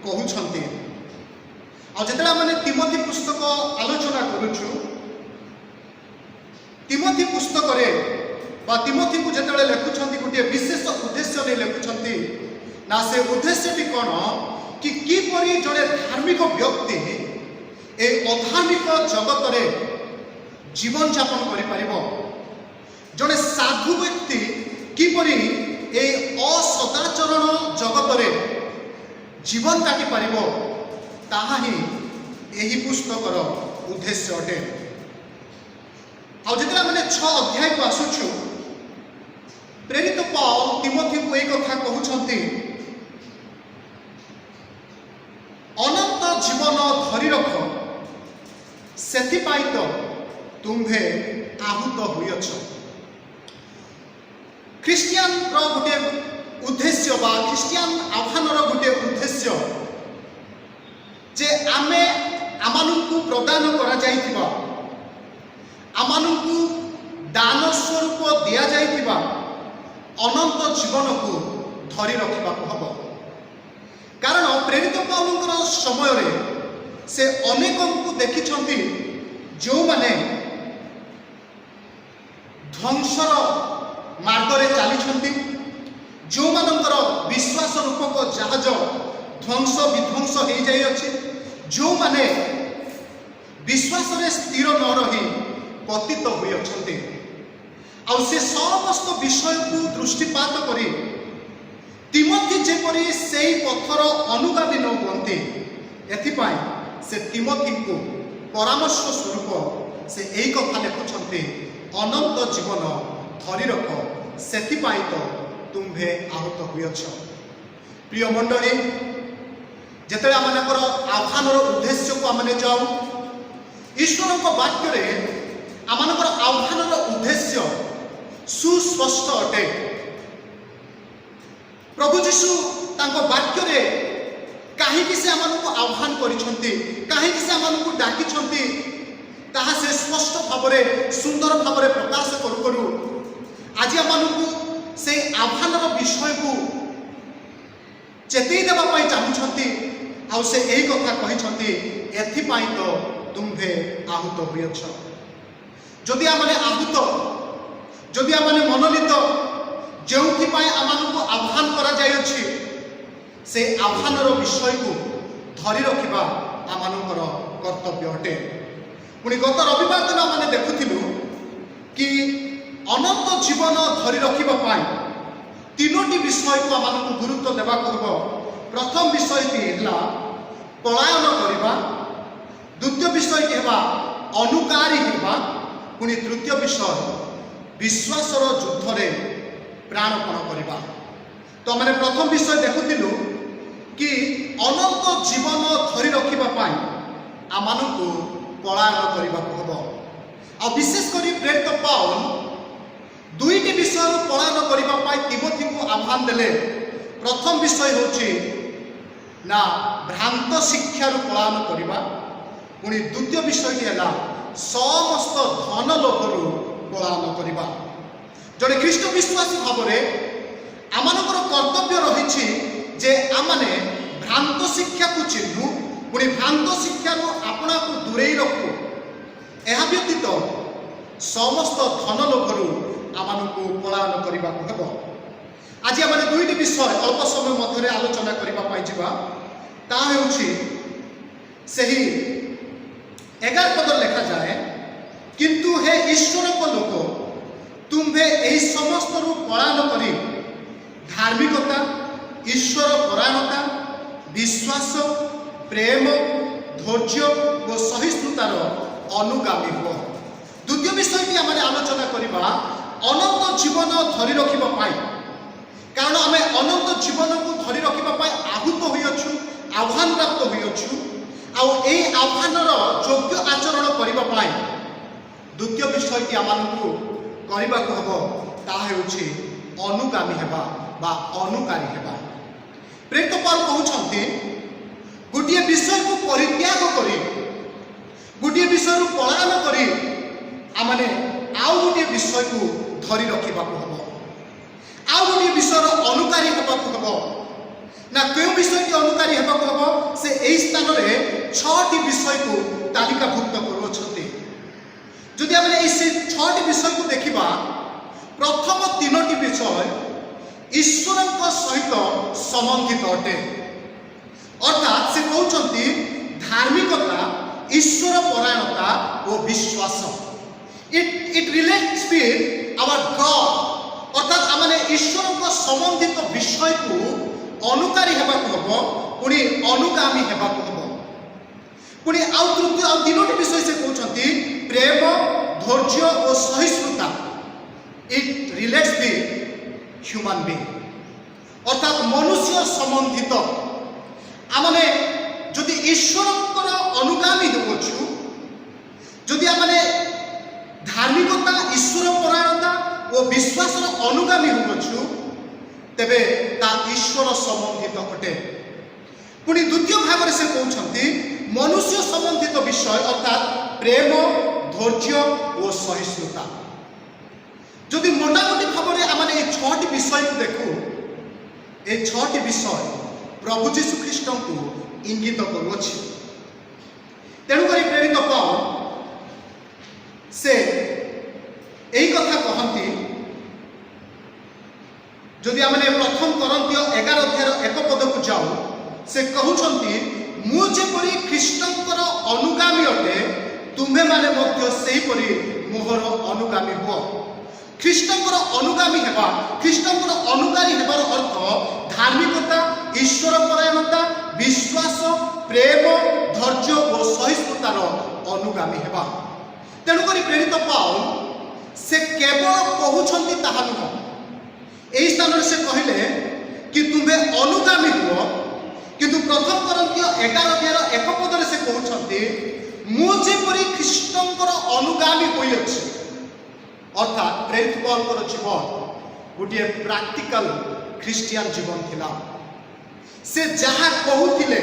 कहउछंती। आ जेतला माने तिमोथी पुस्तक आलोचना करूछु, तिमोथी पुस्तक रे बा तिमोथी को जेतले लेखुछंती गोटे विशेष उद्देश्य नै लेखुछंती ना से उद्देश्यटी कोन कि किपरि जड़े धार्मिक व्यक्ति ए अधार्मिक जगत रे जीवन यापन करि परिबो, जड़े साधु व्यक्ति किपरि ए असदाचरण जगत रे जीवन काटि परिबो ताहा ही एही पुस्तकर उद्देश्य अटे। आ जेतला माने 6 अध्याय को आसुछु प्रेरित पौल तिमोथी को एक कथा कहउछंती अनंत जीवन धरी रख सेथिपाई तो तुम्भे आहूत होइछ। ख्रिस्टियान रो गोटे उद्देश्य बा ख्रिस्टियान आह्वान रो गोटे उद्देश्य जे आमे आमानकु प्रदान करा जाइथिबा आमानकु दान स्वरूप दिया जाइथिबा अनंत जीवन को धरी रखिबा हबो। कारण प्रेरित पौलंकर समय रे से अनेकों को देखिछंती जो माने ध्वंसर मार्ग रे चली जो मानकर विश्वास रूपक जहाज ध्वंस विध्वंस हो जाई अछि, जो माने विश्वास रे स्थिर न रही पतित होई अछंती आ से समस्त विषय को दृष्टिपात करी तिमोथी जेपरी सेई पथर अनुगामी न हुअन्ते एथिपाई से तिमोथी को परामर्श स्वरूप से एई कथा लेखुछन्ते अनंत जीवन धरी रख सेथिपाई तो तुम्भे आहूत होइछ। प्रिय मंडली जेतले आमनकर आह्वानर उद्देश्य को आमने जाऊ ईश्वर को वाक्य रे आमनकर आह्वानर उद्देश्य सुस्पष्ट अटे। प्रभु जीशु तांको वाक्य रे काहेकि से आमनकु आह्वान करिसंती काहेकि से आमनकु डाकिसंती ताहा से स्पष्ट भावरे सुंदर भावरे प्रकाश करू करू आज आमनकु से आह्वानर विषय को चेतई देबा पई चाहुछंती आ से एही कथा कहिसंती एथिपाई तो तुम्भे आहूत होइछ। जदि आमने आहूत जदि आमने मनोनीत जोथिपाई आमनकु आह्वान करा जायछि से आह्वानर विषय को धरी रखिबा आमनकर कर्तव्य अटे। पुणी गत रविवार दिन आमने देखुथिलु कि अनंत जीवन धरी रखिबा पाई तीनोटी विषय को आमनकु गुरुत्व देबा करबो। प्रथम विषयटी हेला पलायन करिबा, द्वितीय विषयटी हेबा अनुकारी हेबा, पुणी तृतीय विषय विश्वासर युद्ध रे प्राणपण करिबा। तो मैंने प्रथम विषय देखुथिलु कि अनंत जीवन धरी रखिबा पाई आमनकु पलायन करिबा हबो। आ विशेष करी प्रेरित पौल दुईटी विषय पलायन करिबा पाई तिमोथी को आह्वान देले। प्रथम विषय होछि ना भ्रांत शिक्षा पलायन करिबा, पुणी द्वितीय विषयटी हैला समस्त धन लोभरु पलायन करिबा। जड़े ख्रीष्ट विश्वासी भाव में आमनकर कर्तव्य रही जे आमने भ्रांत शिक्षा को चिन्हु, पुणी भ्रांत शिक्षा आपना को दूरे रखु। यह व्यतीत समस्त धन लोभरु आमनकु पलायन करने को हेब। आज आम दुईटी विषय अल्प समय मध्य आलोचना करने सही 11 पद लेखा जाए, किंतु हे ईश्वर को लोक तुम्भे यही समस्त पलायन करी धार्मिकता, ईश्वर परायणता, विश्वास, प्रेम, धैर्य और सहिष्णुतार ଅନୁଗାମୀ ହୁଅ। ଦ୍ୱିତୀୟ ବିଷୟଟି ଆମେ ଆଲୋଚନା କରିବା ଅନନ୍ତ ଜୀବନ ଧରି ରଖିବା ପାଇଁ। କାରଣ ଆମେ ଅନନ୍ତ ଜୀବନକୁ ଧରି ରଖିବା ପାଇଁ ଆହୁତ ହୋଇଅଛୁ, ଆହ୍ୱାନ ପ୍ରାପ୍ତ ହୋଇଅଛୁ। ଆଉ ଏହି ଆହ୍ୱାନର ଯୋଗ୍ୟ ଆଚରଣ କରିବା ପାଇଁ ଦ୍ୱିତୀୟ ବିଷୟଟି ଆମମାନଙ୍କୁ କରିବାକୁ ହେବ, ତାହା ହେଉଛି ଅନୁଗାମୀ ହେବା ବା ଅନୁକାରୀ ହେବା। ପ୍ରେରିତ ପୌଲ କହୁଛନ୍ତି ଗୋଟିଏ ବିଷୟକୁ ପରିତ୍ୟାଗ କରି, ଗୋଟିଏ ବିଷୟରୁ ପଳାୟନ କରି ଆମମାନେ ଆଉ ଗୋଟିଏ ବିଷୟକୁ ଧରି ରଖିବାକୁ ହେବ, ଆଉ ଗୋଟିଏ ବିଷୟର ଅନୁକାରୀ ହେବାକୁ ହେବ। ନା କେଉଁ ବିଷୟଟି ଅନୁକାରୀ ହେବାକୁ ହେବ? ସେ ଏହି ସ୍ଥାନରେ 6ଟି ବିଷୟକୁ ତାଲିକାଭୁକ୍ତ କରୁଅଛନ୍ତି। ଯଦି ଆମେ ଏହି 6ଟି ବିଷୟକୁ ଦେଖିବା, ପ୍ରଥମ 3ଟି ବିଷୟ ଈଶ୍ୱରଙ୍କ ସହିତ ସମ୍ବନ୍ଧିତ ଅଟେ। ଅର୍ଥାତ୍ ସେ କହୁଛନ୍ତି ଧାର୍ମିକତା, ଈଶ୍ୱର ପରାୟଣତା ଓ ବିଶ୍ୱାସ। It relates with our God। ଅର୍ଥାତ୍ ଆମେ ଈଶ୍ୱରଙ୍କ ସମ୍ବନ୍ଧିତ ବିଷୟକୁ ଅନୁକାରୀ ହେବାକୁ ହେବ, ପୁଣି ଅନୁଗାମୀ ହେବାକୁ ହେବ। ପୁଣି ଆଉ 3ଟି ବିଷୟ ସେ କହୁଛନ୍ତି ପ୍ରେମ, ଧୈର୍ଯ୍ୟ ଓ ସହିଷ୍ଣୁତା। It relates with human being। ଅର୍ଥାତ୍ ମନୁଷ୍ୟ ସମ୍ବନ୍ଧିତ ଆମେ ଯଦି ଈଶ୍ୱରଙ୍କର ଅନୁଗାମୀ ହେଉଛୁ, ଯଦି ଆମେ ଧାର୍ମିକତା, ଈଶ୍ୱର ପରାୟଣତା ଓ ବିଶ୍ୱାସର ଅନୁଗାମୀ ହେଉଛୁ, ତେବେ ତା ଈଶ୍ୱର ସମ୍ବନ୍ଧିତ ଅଟେ। ପୁଣି ଦ୍ୱିତୀୟ ଭାଗରେ ସେ କହୁଛନ୍ତି ମନୁଷ୍ୟ ସମ୍ବନ୍ଧିତ ବିଷୟ, ଅର୍ଥାତ୍ ପ୍ରେମ, ଧୈର୍ଯ୍ୟ ଓ ସହିଷ୍ଣୁତା। ଯଦି ମୋଟାମୋଟି ଭାବରେ ଆମେ ଏହି 6ଟି ବିଷୟକୁ ଦେଖୁ, এই 6ଟି ବିଷୟ ପ୍ରଭୁ ଯୀଶୁ ଖ୍ରୀଷ୍ଟଙ୍କୁ ଇଙ୍ଗିତ କରୁଅଛି। ତେଣୁକରି ପ୍ରେରିତ ପୌଲ ସେ ଏହି କଥା କହନ୍ତି, ଯଦି ଆମେ ପ୍ରଥମ କରନ୍ଥୀୟ 11 ଅଧ୍ୟାୟର 1 ପଦକୁ ଯାଉ, ସେ କହୁଛନ୍ତି ମୁଁ ଯେପରି ଖ୍ରୀଷ୍ଟଙ୍କର ଅନୁଗାମୀ ଅଟେ, ତୁମ୍ଭେମାନେ ମଧ୍ୟ ସେହିପରି ମୋହର ଅନୁଗାମୀ ହୁଅ। ଖ୍ରୀଷ୍ଟଙ୍କର ଅନୁଗାମୀ ହେବା, ଖ୍ରୀଷ୍ଟଙ୍କର ଅନୁଗାମୀ ହେବାର ଅର୍ଥ ଧାର୍ମିକତା, ଈଶ୍ୱର ପରାୟଣତା, ବିଶ୍ୱାସ, ପ୍ରେମ, ଧୈର୍ଯ୍ୟ ଓ ସହିଷ୍ଣୁତାର ଅନୁଗାମୀ ହେବା। ତେଣୁକରି ପ୍ରେରିତ ପୌଲ ସେ କେବଳ କହୁଛନ୍ତି ତାହା ନୁହଁ, ଏହି ସ୍ଥାନରେ ସେ କହିଲେ କି ତୁମେ ଅନୁଗାମୀ ହୁଅ, କିନ୍ତୁ ପ୍ରଥମ କରନ୍ଥୀୟ 11 ଅଧ୍ୟାୟର 1 ପଦରେ ସେ କହୁଛନ୍ତି ମୁଁ ଯେପରି ଖ୍ରୀଷ୍ଟଙ୍କର ଅନୁଗାମୀ ହୋଇଅଛି। ଅର୍ଥାତ୍ ପ୍ରେରିତ ପୌଲଙ୍କର ଜୀବନ ଗୋଟିଏ ପ୍ରାକ୍ଟିକାଲ ଖ୍ରୀଷ୍ଟିଆନ ଜୀବନ ଥିଲା। ସେ ଯାହା କହୁଥିଲେ,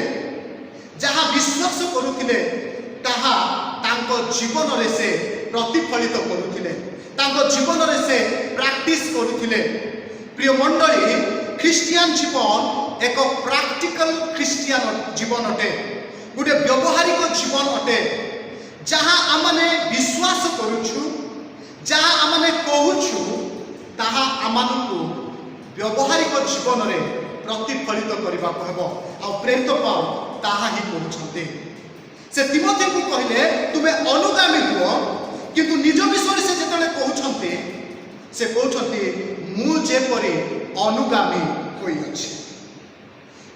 ଯାହା ବିଶ୍ୱାସ କରୁଥିଲେ, ତାହା ତାଙ୍କ ଜୀବନରେ ସେ ପ୍ରତିଫଳିତ କରୁଥିଲେ, ତାଙ୍କ ଜୀବନରେ ସେ ପ୍ରାକ୍ଟିସ୍ କରୁଥିଲେ। ପ୍ରିୟ ମଣ୍ଡଳୀ, ଖ୍ରୀଷ୍ଟିଆନ ଜୀବନ ଏକ ପ୍ରାକ୍ଟିକାଲ ଖ୍ରୀଷ୍ଟିଆନ ଜୀବନ ଅଟେ, ଗୋଟିଏ ବ୍ୟବହାରିକ ଜୀବନ ଅଟେ। ଯାହା ଆମେ ବିଶ୍ୱାସ କରୁଛୁ, ଯାହା ଆମେ କହୁଛୁ, ତାହା ଆମମାନଙ୍କୁ ବ୍ୟବହାରିକ ଜୀବନରେ ପ୍ରତିଫଳିତ କରିବାକୁ ହେବ। ଆଉ ପ୍ରେରିତ ପୌଲ ତାହା ହିଁ କହୁଛନ୍ତି। ସେ ତିମୋଥେକୁ କହିଲେ ତୁମେ ଅନୁଗାମୀ ହୁଅ, କିନ୍ତୁ ନିଜ ବିଷୟରେ ସେ ଯେତେବେଳେ କହୁଛନ୍ତି, ସେ କହୁଛନ୍ତି ମୁଁ ଯେପରି ଅନୁଗାମୀ ହୋଇଅଛି।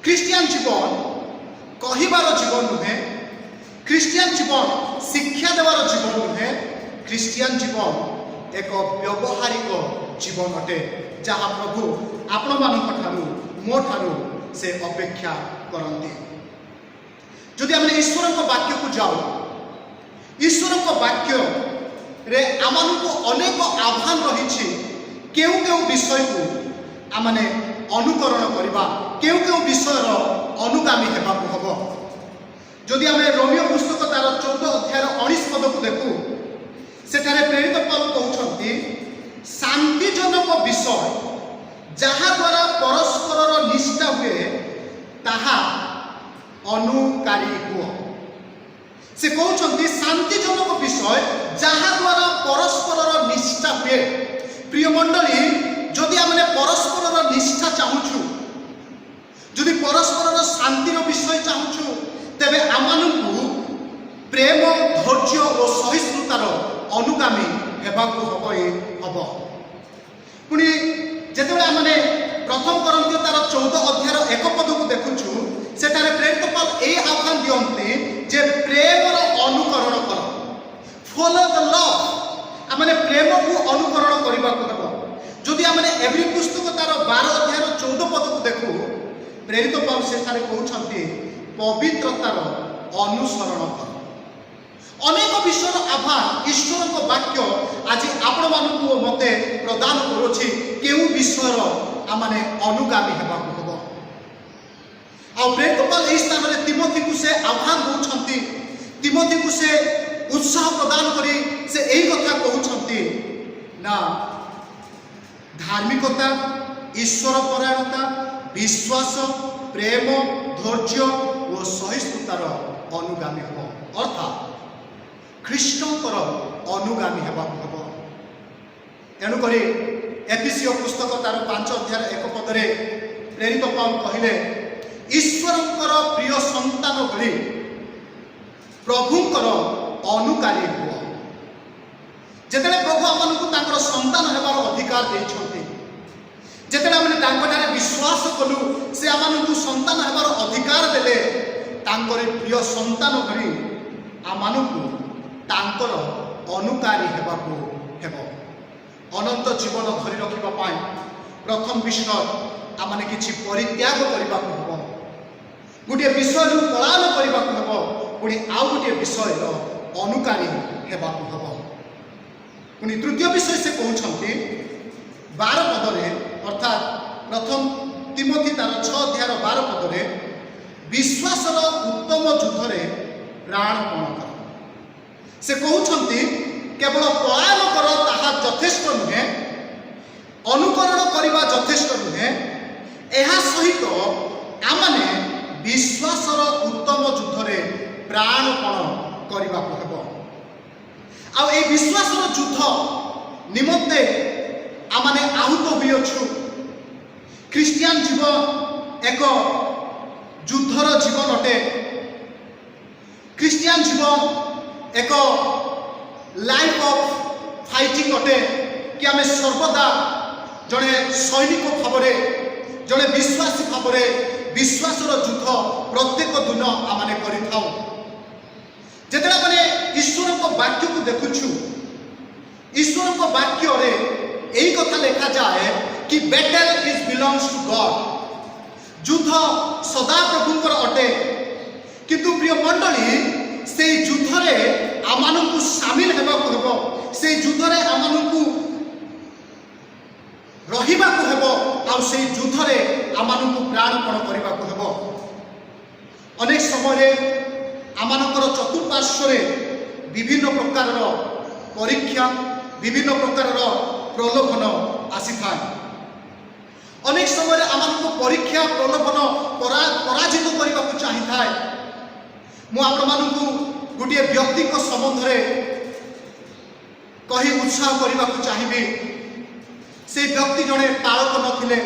ଖ୍ରୀଷ୍ଟିଆନ ଜୀବନ କହିବାର ଜୀବନ ନୁହେଁ, ଖ୍ରୀଷ୍ଟିଆନ ଜୀବନ ଶିକ୍ଷା ଦେବାର ଜୀବନ ନୁହେଁ, ଖ୍ରୀଷ୍ଟିଆନ ଜୀବନ ଏକ ବ୍ୟବହାରିକ ଜୀବନ ଅଟେ, ଯାହା ପ୍ରଭୁ ଆପଣମାନଙ୍କ ଠାରୁ, ମୋ ଠାରୁ ସେ ଅପେକ୍ଷା କରନ୍ତି। ଯଦି ଆମେ ଈଶ୍ୱରଙ୍କ ବାକ୍ୟକୁ ଯାଉ, ଈଶ୍ୱରଙ୍କ ବାକ୍ୟରେ ଆମମାନଙ୍କୁ ଅନେକ ଆହ୍ୱାନ ରହିଛି। କେଉଁ କେଉଁ ବିଷୟକୁ ଆମେ ଅନୁକରଣ କରିବା, କେଉଁ କେଉଁ ବିଷୟର ଅନୁଗାମୀ ହେବାକୁ ହେବ। ଯଦି ଆମେ ରୋମିଓ ପୁସ୍ତକ ତାର 14 ଅଧ୍ୟାୟର 19 ପଦକୁ ଦେଖୁ, ସେଠାରେ ପ୍ରେରିତ ପୌଲ କହୁଛନ୍ତି ଶାନ୍ତିଜନକ ବିଷୟ ଯାହାଦ୍ୱାରା ପରସ୍ପରର ନିଷ୍ଠା ହୁଏ, ତାହା ଅନୁକାରୀ ହୁଅ। ସେ କହୁଛନ୍ତି ଶାନ୍ତିଜନକ ବିଷୟ ଯାହାଦ୍ୱାରା ପରସ୍ପରର ନିଷ୍ଠା ହୁଏ। ପ୍ରିୟ ମଣ୍ଡଳୀ, ଯଦି ଆମେ ପରସ୍ପରର ନିଷ୍ଠା ଚାହୁଁଛୁ, ଯଦି ପରସ୍ପରର ଶାନ୍ତିର ବିଷୟ ଚାହୁଁଛୁ, ତେବେ ଆମମାନଙ୍କୁ ପ୍ରେମ, ଧୈର୍ଯ୍ୟ ଓ ସହିଷ୍ଣୁତାର ଅନୁଗାମୀ ହେବାକୁ ହେବ। ପୁଣି ଯେତେବେଳେ ଆମେ ପ୍ରଥମ କରନ୍ଥୀୟ ତାର 14 ଅଧ୍ୟାୟର 1 ପଦକୁ ଦେଖୁଛୁ, ସେଠାରେ ପ୍ରେରିତ ପୌଲ ଏହି ଆହ୍ୱାନ ଦିଅନ୍ତି ଯେ ପ୍ରେମର ଅନୁକରଣ କର। प्रेम को अनुकरण करने को जदि आम एवरी पुस्तक तार 12 अध्याय 14 पद को देखू प्रेरित पौल सेठारे कहते पवित्रतार अनुसरण कर। अनेक विषय आह्वान ईश्वर को वाक्य आज आपण मानू मते प्रदान करुछि केउ विषय आमने अनुगामी हेबा को हबो। आ प्रेरित पौल एई स्थान रे तिमोथी को से आह्वान दउछंती, तिमोथी को से उत्साह प्रदान करी से एई कथा कहउछंती ना धार्मिकता, ईश्वर परायणता, विश्वास, प्रेम, धैर्य और सहिष्णुतार अनुगामी हो अर्थात ख्रीष्टर अनुगामी हेबा हब। तेणुक एफिसीय पुस्तक तार 5 अध्याय 1 पदरे प्रेरित पौल कहले ईश्वरंकर प्रिय संतान भली प्रभुंकर अनुकारी हुआ। जेतेले प्रभु आमनकु तांकर संतान हेबार अधिकार देइछन्ति, जेतेले आमने तांकर विश्वास कलु से आमनकु संतान हेबार अधिकार देले तांकर प्रिय संतान भली आमनकु तांकर अनुकारी हेबाकु हेबो। अनंत जीवन धरि रखिबा पाई प्रथम विषय आमने किछि परित्याग करिबाकु हेबो, गोटे विषय पलायन करिबाकु हेबो, पुणी आउ गोटे विषय अनुकारी हेबाकु हेबो। पुणी तृतीय विषय से कहते 12 पदरे अर्थात प्रथम तिमोथी तार 6 अध्याय 12 पदरे विश्वासर उत्तम युद्धरे प्राणपण कर। से कहते केवल पलायन कर ताहा यथेष्ट नुहे, अनुकरण करने यथेष्ट नुहे, एहा सहित आमने विश्वासर उत्तम युद्धरे प्राणपण करने हेब। आ ए विश्वासर युद्ध निमंते आमने आहूत होइछु। ख्रिस्टियान जीवन एक युद्धर जीवन अटे। ख्रिस्टियान जीवन एक लाइफ ऑफ फाइटिंग अटे कि आमे सर्वदा जड़े सैनिक भाव में जड़े विश्वासी भाव में विश्वासर युद्ध प्रत्येक दिन आमने करिथाउ। जेतेला माने ईश्वर को वाक्य को देखुछु, ईश्वर को वाक्य रे एई कथा लिखा जाए कि battle is belongs to God. युद्ध सदा प्रभुंकर अटे, किंतु प्रिय मंडली से युद्ध रे आमानकु शामिल हेबाकु हेबो, से युद्ध रे आमानकु रहिबाकु हेबो, आ से युद्ध रे आमानकु प्राणपण करिबाकु हेबो। अनेक समय आमानकर चतुर्पार्श्वरे विभिन्न प्रकार परीक्षा, विभिन्न प्रकार प्रलोभन आसी थाए। अनेक समय आमानकु परीक्षा प्रलोभन पराजित करने को चाही थाए। मु आपमानकु गोटे व्यक्ति को संबंध में कही उत्साह करने को चाहिए। से व्यक्ति जड़े पालक नथिले,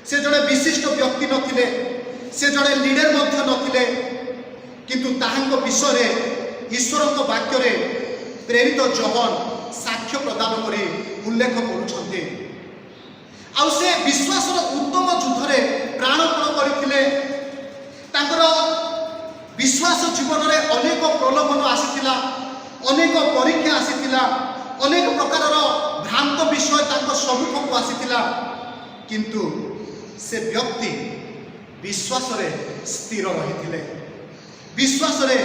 से जड़े विशिष्ट व्यक्ति नथिले, से जड़े लीडर मध्य नथिले, किंतु ताहांको विषय ईश्वर को वाक्य रे प्रेरित जॉन साक्ष्य प्रदान करी उल्लेख करुछन्ते। आ से विश्वासर उत्तम युद्ध रे प्राणपण करथिले। तांकर विश्वास जीवन रे अनेक प्रलोभन आसीथिला, अनेक परीक्षा आसीथिला, अनेक प्रकार भ्रांत विषय तांको सम्मुख को आसीथिला, किंतु से व्यक्ति विश्वास रे स्थिर रहिथिले, विश्वास रे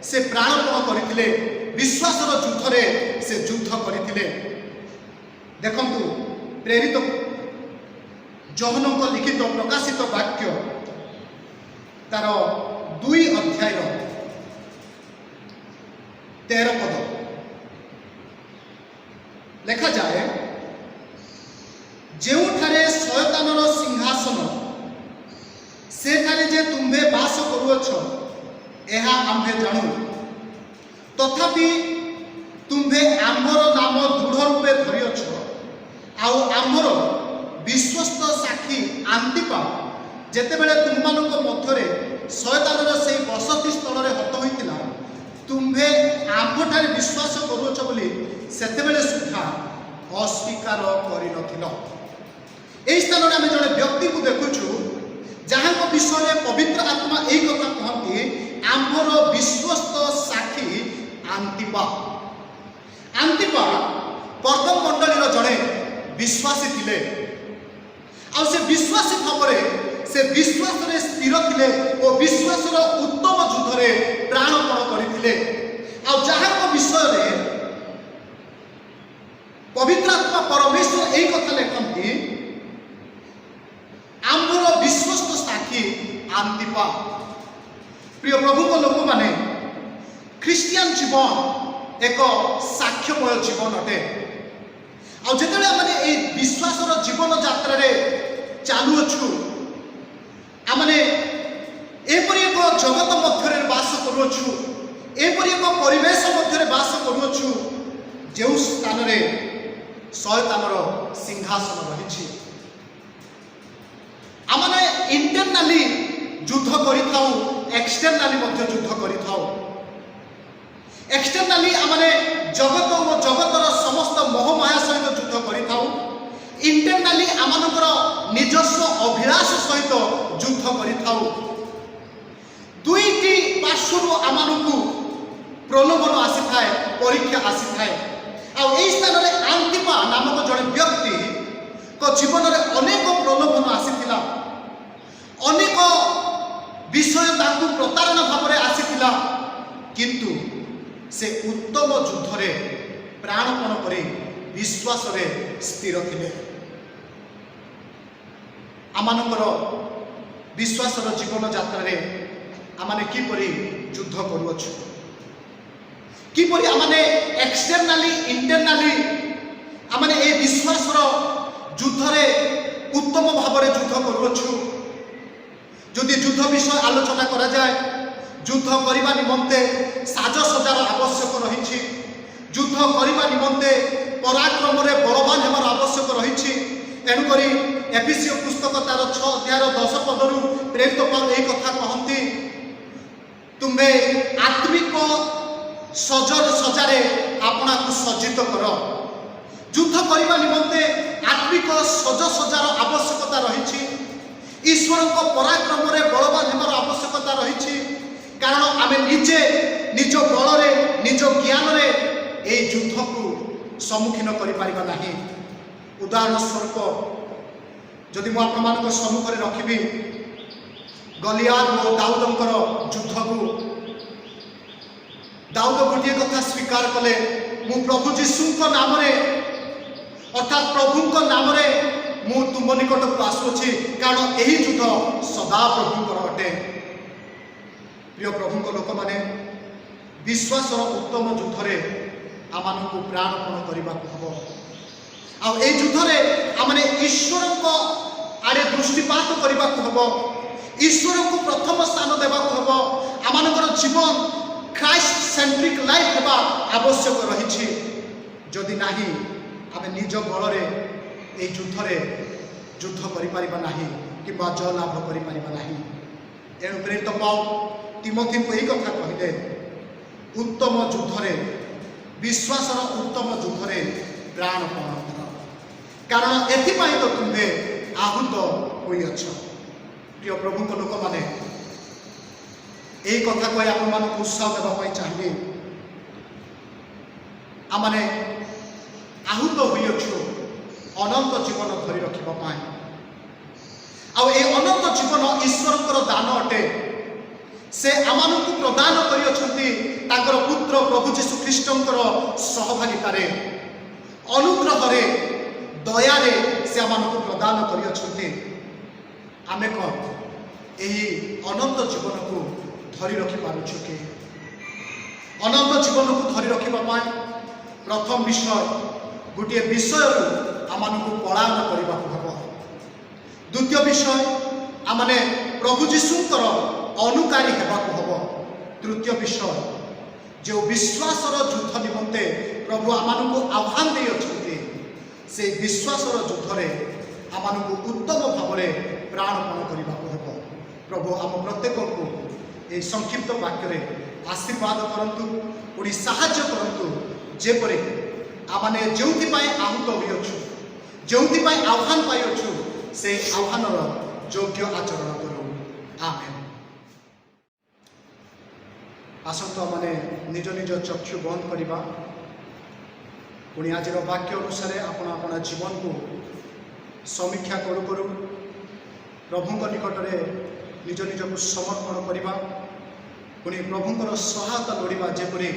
से प्राणपण करथिले, विश्वासर युद्ध रे से युद्ध करथिले। देखंतु प्रेरित जॉन को लिखित प्रकाशित वाक्य तार 2 अध्याय 13 पद लिखा जाए, जेउठारे शयतानर सिंहासन सेठारे जे तुम्भे बास करुअछ एहा आम्भे जाणु, तथापि तुम्भे आम्भर नाम दृढ़ रूपे धरिअछ, आउ आम्भर विश्वस्त साक्षी आंतिपा जेतेबेले तुममानक मध्यरे शयतानर से बसती स्थल रे हत होइतिला, तुम्भे आम्भठारे विश्वास करुअछ बोली सेतेबेले सुद्धा अस्वीकार करि नथिल। एई स्थान रे आमे जणे व्यक्ति को देखुछु जहाँ को विषय पवित्र आत्मा एक कथा कहती, आम्भर विश्वस्त साक्षी आंतिपा। आंतिपा विश्वासी भावरे से विश्वास रे स्थिर थिले और विश्वासर उत्तम युद्ध रे प्राणपण करथिले। आ जहाँ विषय रे पवित्र आत्मा परमेश्वर यही कथा लिखती आम्भर विश्वस्त साक्षी आंतिपा। प्रिय प्रभु को लोक माने ख्रिस्टियन जीवन एक साक्ष्यमय जीवन अटे। आतेबे आम विश्वासर जीवन यात्रा रे चालू अच्छु आमने एपरी एक जगत मध्य बास करुछु, एपरी एक परिवेश मध्य बास करुछु जो स्थान रे शयतानर सिंहासन रही। आमने इंटरनाली युद्ध करिथाउ, एक्सटर्नाली मध्य युद्ध करिथाउ। एक्सटर्नाली आमने जगत और जगतर समस्त मोहमाया सहित युद्ध करिथाउ, इंटरनाली आमनकर निजस्व अभिलाष सहित युद्ध करिथाउ। दुईटी पार्श्वरु आमनकु प्रलोभन आसी थाए, परीक्षा आसी थाए। आ एई स्थान रे आंतिपा नामक जड़े व्यक्ति को जीवन रे अनेक प्रलोभन आसीथिला, अनेक विषय ताकू प्रतारणा भाव में आसीथिला, किंतु से उत्तम युद्ध रे प्राणपण करी विश्वास रे स्थिर थिले। आमानकर विश्वासर जीवन यात्रा रे आमाने किपरि युद्ध करूछु, किपरि आमाने एक्सटर्नाली इंटरनाली आमाने ए विश्वासर युद्ध रे उत्तम भाव में युद्ध करूछु। जदि युद्ध विषय आलोचना करा जाए, युद्ध करने निमंते साजसजार आवश्यक रही, युद्ध करने निमंते पराक्रम रे बलवान हेबार आवश्यक रही। तेणुक एफिसियो पुस्तक तार 6 अध्याय 10 पदरु प्रेरित पौल यही कथा कहती, तुम्हे आत्मिक सजारे आपना को सज्जित कर। युद्ध करने निमंते आत्मिक सजार आवश्यकता रही, ईश्वर को पराक्रम रे बलवान हेबार आवश्यकता रही। कारण आमे निजे निज बल रे निज ज्ञान रे ए युद्ध को सम्मुखीन करि परिबा नाही। उदाहरण स्वरूप जदि मु आपण मानक सम्मुख रे रखिबी गलियात और दाऊदंकर युद्ध को, दाऊद गोटे कथा स्वीकार कले, मु प्रभु जीशुଙ୍କ नाम रे अर्थात प्रभुଙ୍କ नाम रे मु तुम निकट को आसुछि, कारण यही युद्ध सदा प्रभुଙ୍କର अटे। प्रिय प्रभु को लोक माने विश्वासर उत्तम युद्ध रे आमानकु प्राणपण करबा को हबो। आ ए युद्ध रे आमने ईश्वर को आड़े दृष्टिपात करबा को हबो, ईश्वर को प्रथम स्थान देबा को हबो। आमानकर जीवन क्राइस्ट सेंट्रिक लाइफ हेबा आवश्यक रही। जदि नाही आमे निज बल रे ए युद्ध रे युद्ध करि परिबा नाही किबा जय लाभ करि परिबा नाही। एणु प्रेरित पौल तिमोथी को यही कथा कहले, उत्तम युद्ध रे विश्वासर उत्तम युद्ध रे प्राणपण कर, कारण एथिपाई तो तुम्हे आहूत होई अछ। प्रिय प्रभु को लोक माने यही कथा कहि आपण मानक उत्साह देबा पई चाहिए। आमने आहूत होई अछु अनंत जीवन धरि रखिबा पाई। आ ए अनंत जीवन ईश्वरकर दान अटे। से आमानकु प्रदान करियछंती ताकर पुत्र प्रभु जीशु ख्रीष्टंकर सहभागितारे, अनुग्रहरे, दयारे से आमानकु प्रदान करियछंती। आमे को एही अनंत जीवन को धरि रखि पारुछु के? अनंत जीवन को धरि रखिबा पाई प्रथम विषय गोटे विषय आमानकु पलायन करबा को हबो। द्वितीय विषय आमने प्रभु जीशुंकर अनुकारी हेबाकू हबो। तृतीय विषय जो विश्वासर युद्ध निमंते प्रभु आमानकु आह्वान दे अछंती, से विश्वासर युद्ध रे आमानकु उत्तम भाव में प्राणपण करबाकू हबो। प्रभु आम प्रत्येक को ए संक्षिप्त वाक्य रे आशीर्वाद करंतु, पुणी साहाय्य करंतु, जेपरि आमाने जोथि पाई आहूत होई अछु, जोथि पाई आह्वान पाई अछु, से आह्वानर योग्य आचरण करू। आमेन। आसंत माने निज निज चक्षु बंद करवा, पुणी आज वाक्य अनुसार आपण जीवन को समीक्षा करू करू प्रभुଙ୍କ निकटରେ निज निजକୁ समर्पण କରିବା पुणी प्रभुଙ୍କର सहायता लोड़िबा जेपरि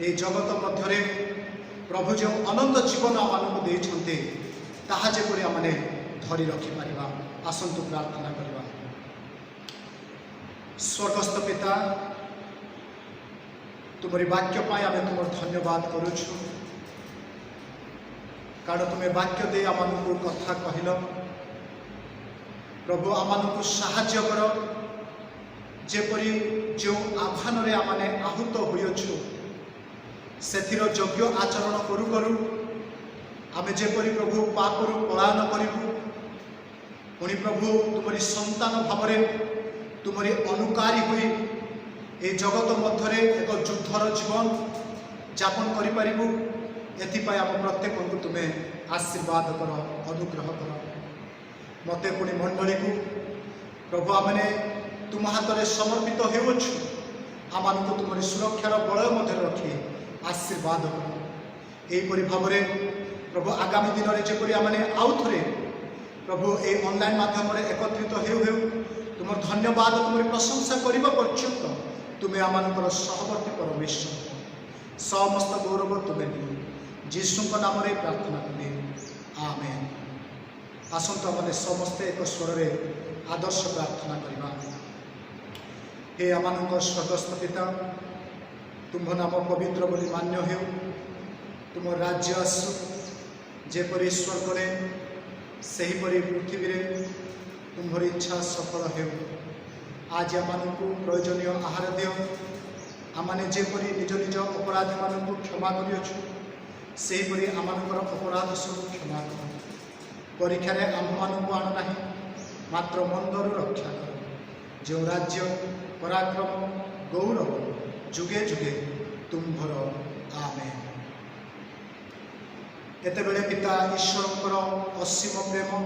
ए जगत मध्यरे प्रभु जो अनंत जीवन आमको देइछन्ते ताहा जेपरि आमने धरि रखि परिबा। आसन्तु प्रार्थना करबा। स्वर्गस्थ पिता तुमरी वाक्य पाई आमे तुमर धन्यवाद करूछु कारण तुमे वाक्य दे आमको कथा कहिल प्रभु आमको साहाय्य कर जेपरि जो आह्वान रे आमने आहूत होइछु सेथिर योग्य आचरण करू करू आमे जेपरि प्रभु पापरु पलायन करिबु पुणी प्रभु तुमरी संतान भावरे तुमरी अनुकारी हुई ए जगत मध्यरे एक युद्धर जीवन जापन करि परिबु एथिपाई आम प्रत्येक को तुमे आशीर्वाद कर अनुग्रह कर मते पुणी मंडली को प्रभु आमने तुम हाथ में समर्पित होउछु आमको तुमरी सुरक्षार बलय मध्य रखी आशीर्वाद कर एपरि भाव प्रभु आगामी दिन में जेपरि आमने आउ थरे प्रभु ए ऑनलाइन माध्यम एकत्रित हेउ तुम धन्यवाद तुम प्रशंसा करने पर्यंत तुम्हें आमर सहवर्ती परमेश्वर समस्त गौरव तुम्हें जीशु नाम प्रार्थना कले आमेन। आसंतु आम समस्ते एक स्वर में आदर्श प्रार्थना करवा। हे आम स्वर्गस्थ पिता तुम नाम पवित्र बोली मान्य हो तुम राज्य आसु जेपरि स्वर्ग सेहीपरि पृथ्वी तुम्हारी इच्छा सफल हो। आज आमको प्रयोजनीय आहार दियो आमने जेपरि निज निज अपराधी मानू क्षमा करियछु सेहीपरि आमर अपराध सब क्षमा कर परीक्षा आम मानू आण ना मात्र मंदरु रक्षा कर जो राज्य पराक्रम गौरव जुगे जुगे तुम्भर आमेन। एतेबेले पिता ईश्वर असीम प्रेम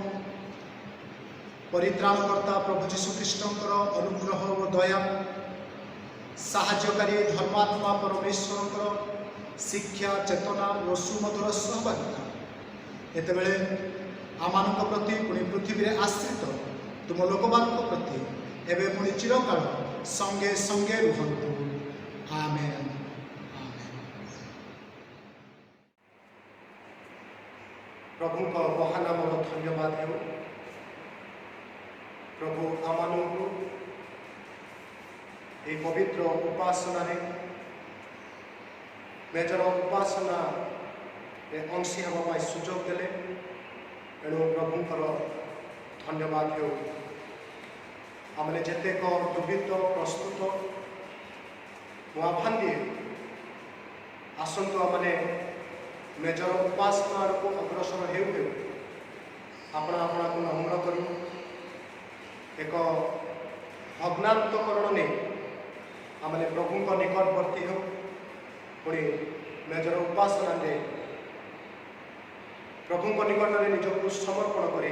परित्राणकर्ता प्रभु जीशु ख्रीष्टर अनुग्रह और दया साहाय्यकारी धर्मात्मा परमेश्वर शिक्षा चेतना और सुमधुर सहभागिता एतेबेले आम प्रति पुणी पृथ्वी आश्रित तुम लोक मान प्रति एवं पुणी चिरकाल संगे संगे रुहतु आमेन। प्रभु का महानाम धन्यवाद हो प्रभु आमको ये पवित्र उपासना मेजर उपासना अंशी हाँ सुजोग देले एणु प्रभुंकर धन्यवाद हो आमने जेतेक दुर्बित प्रस्तुत आह्वान दिए आसतु आमने मेजर उपासना को अग्रसर हो आपण आपना को नम्र कर एक भग्नांतकरण ने आमने प्रभु को निकटवर्ती हो पुणी मेजर उपासना ने प्रभु को निकट में निजक समर्पण कर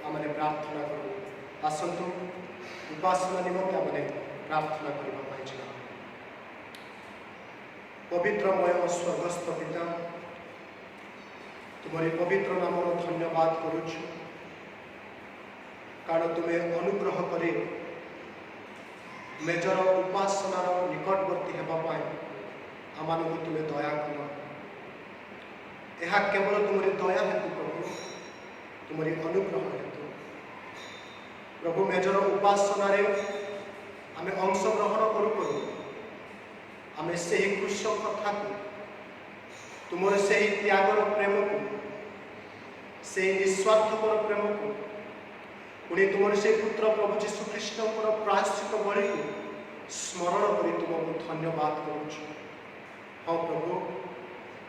आमने प्रार्थना करूँ। आसतु उपासना निमंते आमने प्रार्थना करने पवित्रमय स्वर्गस्थ पिता तुम्हारी पवित्र नाम धन्यवाद करुछु कारण तुम्हें अनुग्रह कर मेजर उपासनार निकटवर्ती होगापाई आमको तुम्हें दया कल यह केवल तुम्हारी दया हेतु प्रभु तुम्हारी अनुग्रह हेतु प्रभु मेजर उपासना आम अंशग्रहण करूँ आम से कृष्ण कथा को तुम से त्यागर प्रेम को से निस्वार्थपर प्रेम को पुणी तुम से पुत्र प्रभु जीशु ख्रीष्टर प्रायश्चित बलि को स्मरण कर तुमको धन्यवाद करुछु। हाँ प्रभु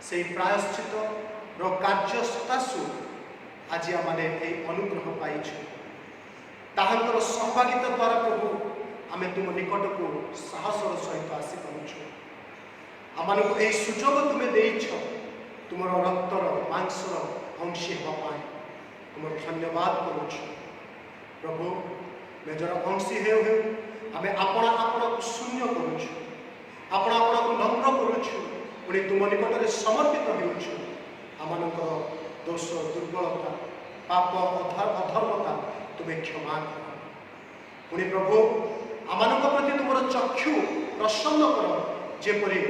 से प्रायश्चित कार्य सतासु आज आमने अनुग्रह पाइछु ताहंकर सहभागिता द्वारा प्रभु आम तुम निकट को साहसर सहित आसी पार्छु आमको यह सुजोग तुम्हें देछ तुम रक्तर मांसर अंशी हाँपाई तुम धन्यवाद करुछु प्रभु मेजर अंशी हो आम आपण आपण को शून्य करुछु आपण आपण को नम्र करुछु पुणी तुम निकट में समर्पित होउछु आमनकर दोष दुर्बलता पाप अधर्मता तुम्हें क्षमा कर। पुणी प्रभु आम प्रति तुम चक्षु प्रसन्न कर जेपरी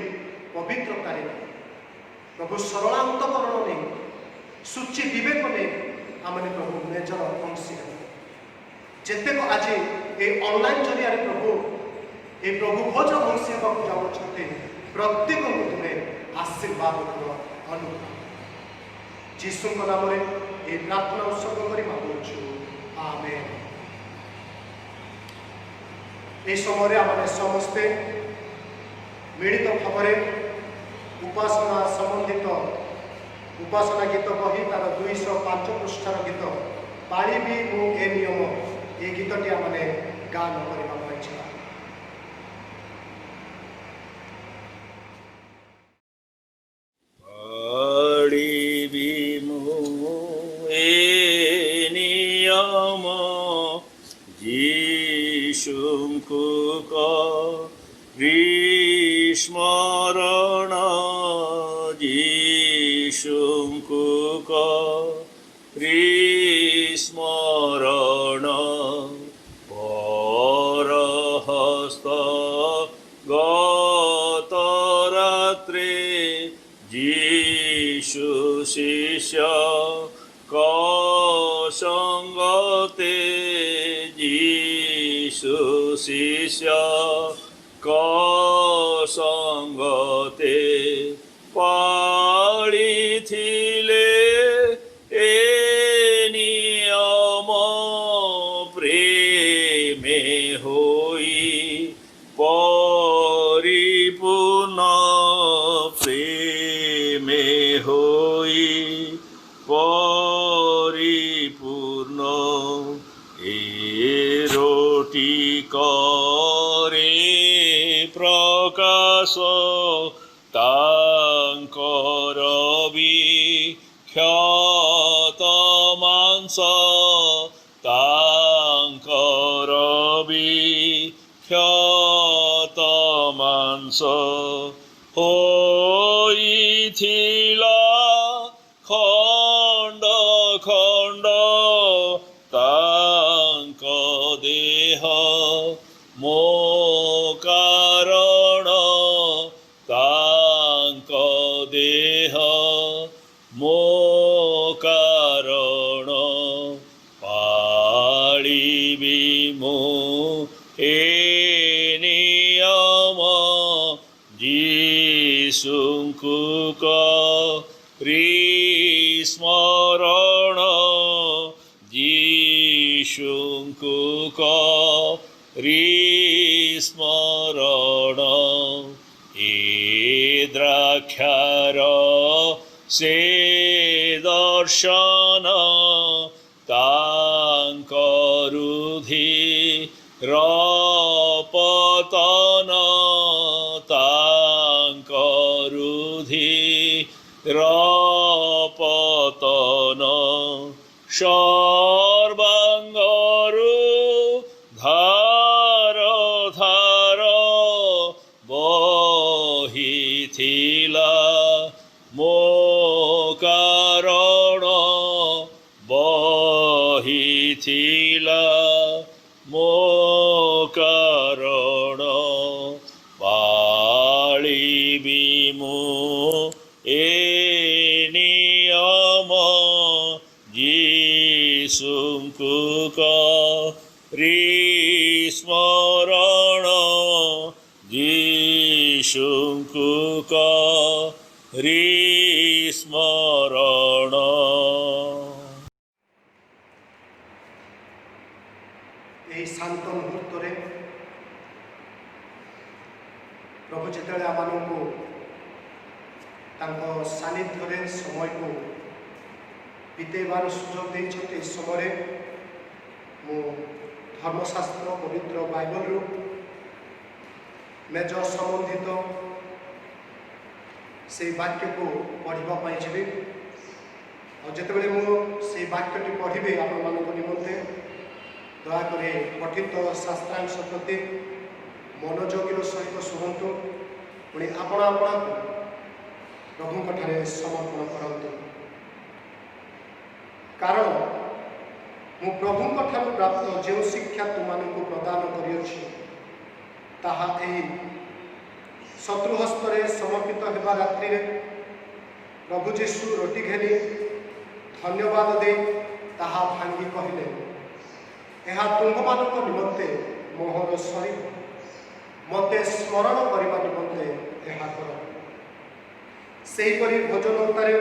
पवित्रता प्रभु सरलांतकरण नहीं सूची विवेक नहीं आमने प्रभु निजर अंशी जेतेक आज ये ऑनलाइन जरिया प्रभु ये प्रभु भोज अंशी होगा जाऊँच प्रत्येक को तुम्हें आशीर्वाद अनुग्रह जीशु नाम ये प्रार्थना उत्सर्ग कर मांगुछु आमेन। ये समय आम समस्ते मिलित भाव उपासना संबंधित उपासना गीत बही तार 205 पृष्ठार गीत पाड़ी भी मु ए नियम ये गीतटी आमने गान करने इच्छा। स्मरण जीशुंकु स्मरण परहस्त गतरात्रे जीशु शिष्य संगते जीशु शिष्य संगते पाड़ी थिले ए नियम प्रेमे होई परिपूर्ण प्रेमे होई परिपूर्ण एरोटी करे प्रकाश तांकर विख्यात मांस तांकर विख्यात मांस होइथिला खंड खंड तांक देह मो कारण तांक देह मो कारण पाळिबि मु ए नियम जीशुंकु स्मरण जीशुंकु स्मरण ए द्राक्षार से दर्शन तांकरुधि रपतन तांकरुधि रपतन सर्वांगरु धार धार बहिथिला मो कारण बहिथिला मो कारण पाळिबि मु ए नियम जीशुंकु स्मरण जीशुंकु स्मरण। यही शांत मुहूर्त प्रभु जिते आमको सानिध्य समय को बितेबार सुजोग देते समय मु धर्मशास्त्र पवित्र बाइबल मेजर संबंधित से वाक्य को पढ़ाई जी और जिते मुझे वाक्यटी पढ़े आपण निमंते दयाक पठित शास्त्रांश प्रति मनोयोगी सहित शुणु पुणी आपण आपण प्रभु समर्पण करते कारण ମୁଁ ପ୍ରଭୁଙ୍କ ଠାରୁ ପ୍ରାପ୍ତ ଯେଉଁ ଶିକ୍ଷା ତୁମମାନଙ୍କୁ ପ୍ରଦାନ କରିଅଛି ତାହା ଏହି ଶତ୍ରୁ ହସ୍ତରେ ସମର୍ପିତ ହେବା ରାତ୍ରିରେ ପ୍ରଭୁ ଯୀଶୁ ରୋଟି ଘେନି ଧନ୍ୟବାଦ ଦେଇ ତାହା ଭାଙ୍ଗି କହିଲେ, ଏହା ତୁମ୍ଭମାନଙ୍କ ନିମନ୍ତେ ମୋହର ଶରୀର, ମୋତେ ସ୍ମରଣ କରିବା ନିମନ୍ତେ ଏହା କର। ସେହିପରି ଭୋଜନ ଉତ୍ତାରେ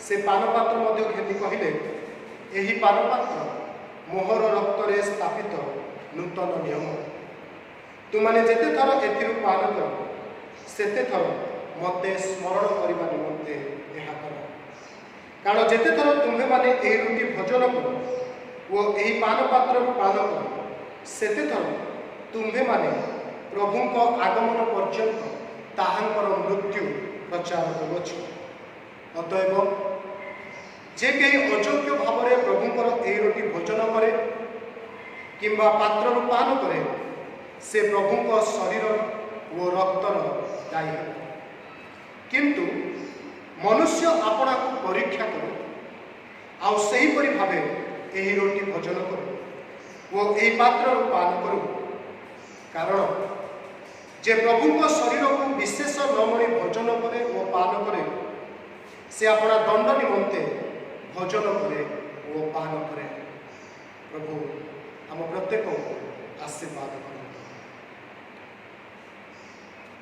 ସେ ପାନପାତ୍ର ମଧ୍ୟ ଘେନି କହିଲେ, ଏହି ପାନପାତ୍ର ମୋହର ରକ୍ତରେ ସ୍ଥାପିତ ନୂତନ ନିୟମ। ତୁମାନେ ଯେତେ ଥର ଏଥିରୁ ପାନ କର ସେତେ ଥର ମୋତେ ସ୍ମରଣ କରିବା ନିମନ୍ତେ ଏହା କର। କାରଣ ଯେତେ ଥର ତୁମ୍ଭେମାନେ ଏହି ରୁଟି ଭୋଜନ କର ଓ ଏହି ପାନପାତ୍ରରୁ ପାନ କର ସେତେ ଥର ତୁମ୍ଭେମାନେ ପ୍ରଭୁଙ୍କ ଆଗମନ ପର୍ଯ୍ୟନ୍ତ ତାହାଙ୍କର ମୃତ୍ୟୁ ପ୍ରଚାର କରୁଅଛ। ଅତଏବ ଯେ କେହି ଅଯୋଗ୍ୟ ଭାବରେ ପ୍ରଭୁଙ୍କର ଏହି ରୁଟି ଭୋଜନ କରେ କିମ୍ବା ପାତ୍ରରୁ ପାନ କରେ ସେ ପ୍ରଭୁଙ୍କ ଶରୀର ଓ ରକ୍ତର ଦାୟୀ ହେବ। କିନ୍ତୁ ମନୁଷ୍ୟ ଆପଣାକୁ ପରୀକ୍ଷା କରୁ ଆଉ ସେହିପରି ଭାବେ ଏହି ରୁଟି ଭୋଜନ କରୁ ଓ ଏହି ପାତ୍ରରୁ ପାନ କରୁ। କାରଣ ଯେ ପ୍ରଭୁଙ୍କ ଶରୀରକୁ ବିଶେଷ ନ ମଣି ଭୋଜନ କରେ ଓ ପାନ କରେ ସେ ଆପଣା ଦଣ୍ଡ ନିମନ୍ତେ ଭୋଜନ କରେ ଓ ପାନ କରେ। ପ୍ରଭୁ ଆମ ପ୍ରତ୍ୟେକଙ୍କୁ ଆଶୀର୍ବାଦ କରନ୍ତୁ।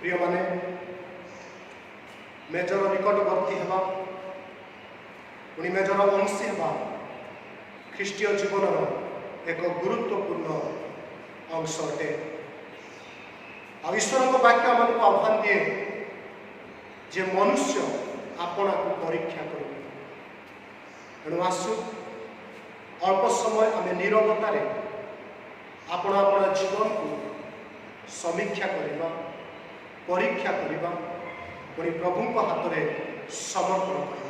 ପ୍ରିୟମାନେ, ମେଜର ନିକଟବର୍ତ୍ତୀ ହେବା ପୁଣି ମେଜର ଅଂଶୀ ହେବା ଖ୍ରୀଷ୍ଟୀୟ ଜୀବନର ଏକ ଗୁରୁତ୍ୱପୂର୍ଣ୍ଣ ଅଂଶ ଅଟେ। ଆଉ ଈଶ୍ୱରଙ୍କ ବାକ୍ୟ ଆମକୁ ଆହ୍ୱାନ ଦିଏ ଯେ ମନୁଷ୍ୟ ଆପଣାକୁ ପରୀକ୍ଷା କରୁ। ତେଣୁ ଆସୁ ଅଳ୍ପ ସମୟ ଆମେ ନିରବତାରେ ଆପଣା ଜୀବନକୁ ସମୀକ୍ଷା କରିବା, ପରୀକ୍ଷା କରିବା, ପୁଣି ପ୍ରଭୁଙ୍କ ହାତରେ ସମର୍ପଣ କରିବା।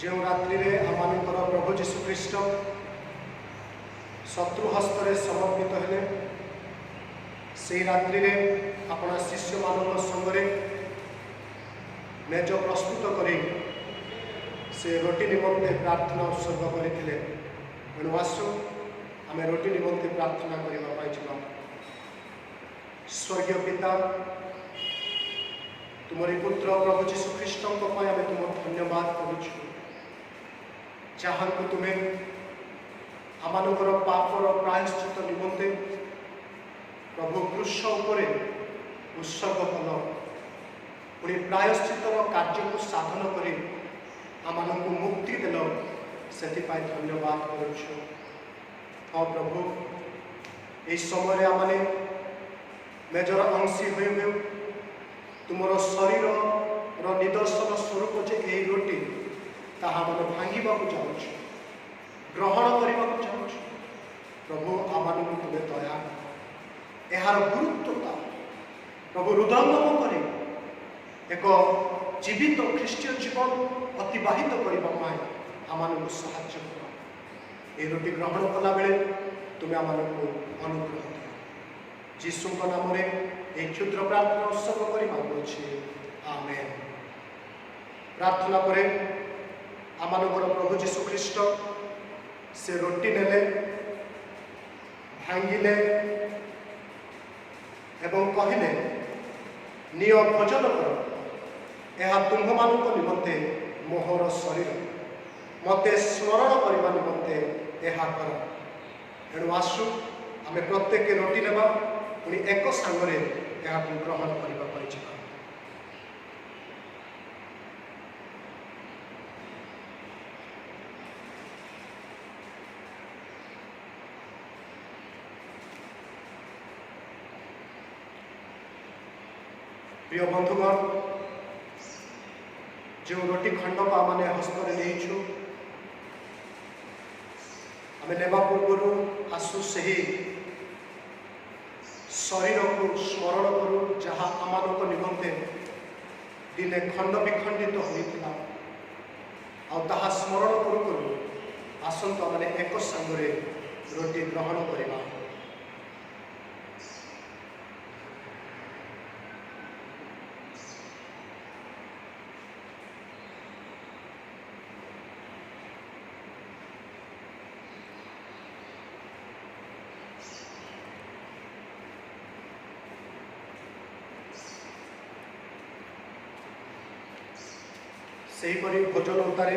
ଯେଉଁ ରାତ୍ରିରେ ଆମମାନଙ୍କର ପ୍ରଭୁ ଯୀଶୁ ଖ୍ରୀଷ୍ଟ ଶତ୍ରୁ ହସ୍ତରେ ସମର୍ପିତ ହେଲେ ସେହି ରାତ୍ରିରେ ଆପଣା ଶିଷ୍ୟମାନଙ୍କ ସଙ୍ଗରେ ମେଜ ପ୍ରସ୍ତୁତ କରି ସେ ରୁଟି ନିମନ୍ତେ ପ୍ରାର୍ଥନା ଉତ୍ସର୍ଗ କରିଥିଲେ। ତେଣୁ ଆସୁ ଆମେ ରୁଟି ନିମନ୍ତେ ପ୍ରାର୍ଥନା କରିବା ପାଇଁ ଯିବା। ସ୍ୱର୍ଗୀୟ ପିତା, ତୁମରି ପୁତ୍ର ପ୍ରଭୁ ଯୀଶୁ ଖ୍ରୀଷ୍ଟଙ୍କ ପାଇଁ ଆମେ ତୁମ ଧନ୍ୟବାଦ କରୁଛୁ, ଯାହାଙ୍କୁ ତୁମେ ଆମମାନଙ୍କର ପାପର ପ୍ରାୟଶ୍ଚିତ ନିମନ୍ତେ ପ୍ରଭୁ କୃଷ ଉପରେ ଉତ୍ସର୍ଗ କଲ। ପୁଣି ପ୍ରାୟଶ୍ଚିତର କାର୍ଯ୍ୟକୁ ସାଧନ କରି ଆମମାନଙ୍କୁ ମୁକ୍ତି ଦେଲ, ସେଥିପାଇଁ ଧନ୍ୟବାଦ କରୁଛୁ। ହଁ ପ୍ରଭୁ, ଏହି ସମୟରେ ଆମମାନେ ମେଜର ଅଂଶୀ ହୋଇ ହେଉ ତୁମର ଶରୀରର ନିଦର୍ଶନ ସ୍ୱରୂପ ଯେ ଏହି ରୁଟି ତାହା ଆମେ ଭାଙ୍ଗିବାକୁ ଚାହୁଁଛୁ, ଗ୍ରହଣ କରିବାକୁ ଚାହୁଁଛୁ। ପ୍ରଭୁ ଆମମାନଙ୍କୁ ତୁମେ ଦୟା, ଏହାର ଗୁରୁତ୍ୱତା ପ୍ରଭୁ ହୃଦୟଙ୍ଗମ କରି ଏକ ଜୀବିତ ଖ୍ରୀଷ୍ଟୀୟ ଜୀବନ ଅତିବାହିତ କରିବା ପାଇଁ ଆମମାନଙ୍କୁ ସାହାଯ୍ୟ କର। ଏହି ରୁଟି ଗ୍ରହଣ କଲାବେଳେ ତୁମେ ଆମମାନଙ୍କୁ ଅନୁଗ୍ରହ ଦିଅ। ଯୀଶୁଙ୍କ ନାମରେ ଏହି କ୍ଷୁଦ୍ର ପ୍ରାର୍ଥନା ଉତ୍ସର୍ଗ କରି ମାଗୁଅଛି, ଆମେନ୍। ପ୍ରାର୍ଥନା ପରେ ଆମମାନଙ୍କର ପ୍ରଭୁ ଯୀଶୁ ଖ୍ରୀଷ୍ଟ ସେ ରୁଟି ନେଲେ, ଭାଙ୍ଗିଲେ ଏବଂ କହିଲେ, ନିଅ ଭୋଜନ କର, ଏହା ତୁମ୍ଭମାନଙ୍କ ନିମନ୍ତେ ମୋହର ଶରୀର, ମୋତେ ସ୍ମରଣ କରିବା ନିମନ୍ତେ ଏହା କର। ତେଣୁ ଆସୁ ଆମେ ପ୍ରତ୍ୟେକ ରୁଟି ନେବା, ପୁଣି ଏକ ସାଙ୍ଗରେ ଏହାକୁ ଗ୍ରହଣ କରିବା ପାଇଁ ଯିବା। প্রিয় বন্ধুগণ, যে রুটি খণ্ডক আমি হস্তরে নেইছু, আমি নেবা পূর্বরু আসু সেই শরীরকু স্মরণ করু, যাহা আমাদের নিমন্তে দিনে খণ্ড বিখণ্ডিত হয়েছিল ताहा स्मरण करू करू आसंत मैंने एक संगरे रोटी ग्रहण करवा। सेहीपरि भोजन उतारे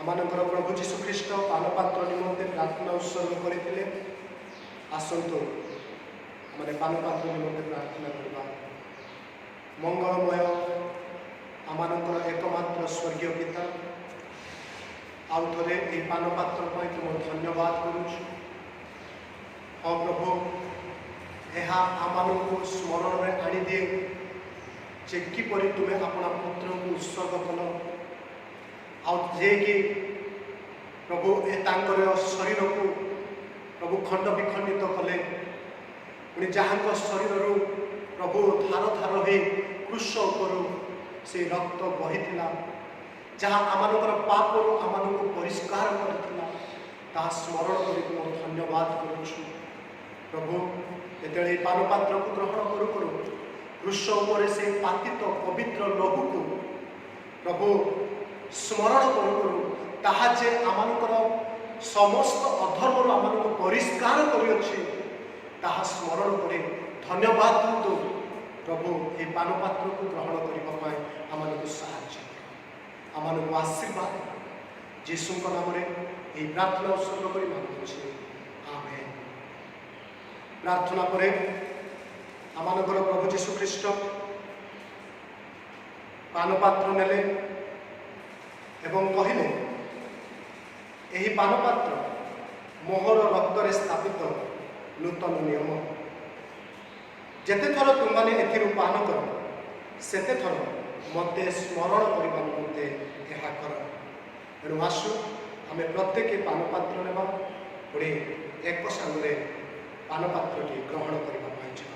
आमानकर प्रभु जीशु ख्रीष्ट पानपात्र निमंते प्रार्थना उत्सर्ग करते। आसतु आम पानपात्र निमंते प्रार्थना करवा। मंगलमय आमानकर एकमात्र स्वर्गीय पिता आउ थे ये पानपात्र तुम धन्यवाद करुच। हाँ प्रभु यह आम स्मरण में आनी दिए जे किपरि तुम्हें अपना पुत्र को उत्सर्ग कल आए कि प्रभु ए शरीर को प्रभु खंड विखंडित कले पुणी जहाँ शरीर प्रभु धार धार हो क्रूश उपरू से रक्त बही जहाँ आमर पाप आम को परिष्कार करता स्मरण कर तुम धन्यवाद करुछु। प्रभु ये पानपात्र को ग्रहण करू करू क्रूश उपर से पातित पवित्र लहू को प्रभु स्मरण करू करू ताहा जे आमनकर समस्त अधर्म आम को परिष्कार कर स्मरण करे धन्यवाद दो प्रभु ये पानपात्र को ग्रहण करने आम को साहाय्य आम को आशीर्वाद जीशु नाम ये प्रार्थना उत्सर्ग कर मांगुचे आमेन। प्रार्थना पर आमानकर प्रभु जीशु ख्रीष्ट पानपात्र नेले एवं कहले यही पानपात्र मोहर रक्तरे स्थापित नूतन नियम जेते थर तुम मैंने एथिरु पान कर सेते थर मते स्मरण करने निमंते यह कर। तेणु आसु आम प्रत्येक पानपात्र नेबा पुणी एक संगे पानपात्रटी ग्रहण करने जा।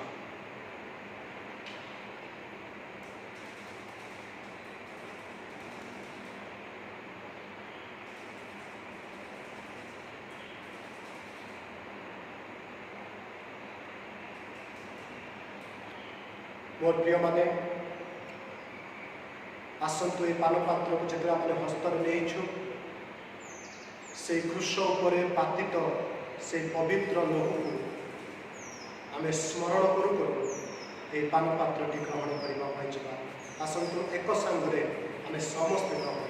मोर प्रिय माने आसतु ये पानपात्र को जिते आम हस्तर नहीं से क्रूश उपर पातित से पवित्र लहू को आम स्मरण करू करू ये पानपात्रटी ग्रहण करने जा। आसतु एक संगे आम समस्त ग्रहण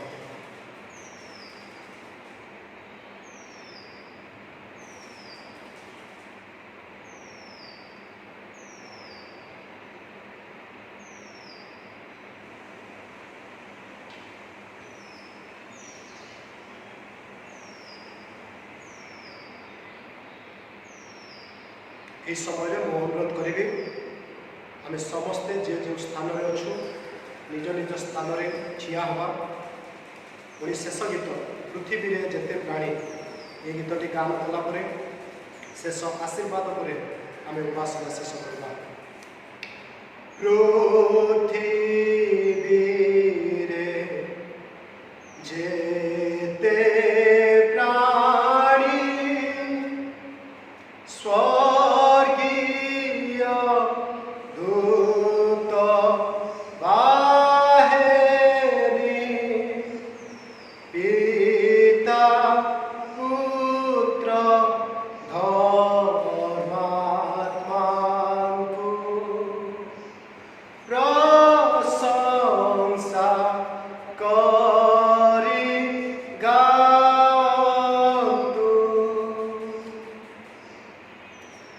ये समय में मो अनुरोध करी आम समस्ते जे जो स्थान में अच्छु निज निज स्थान में ठिया हवा। पुणी शेष गीत पृथ्वी रे जेते प्राणी ये गीतटी गान कलापर शेष आशीर्वाद पर आम उपासना शेष करवा। पृथ्वी रे जेते प्राणी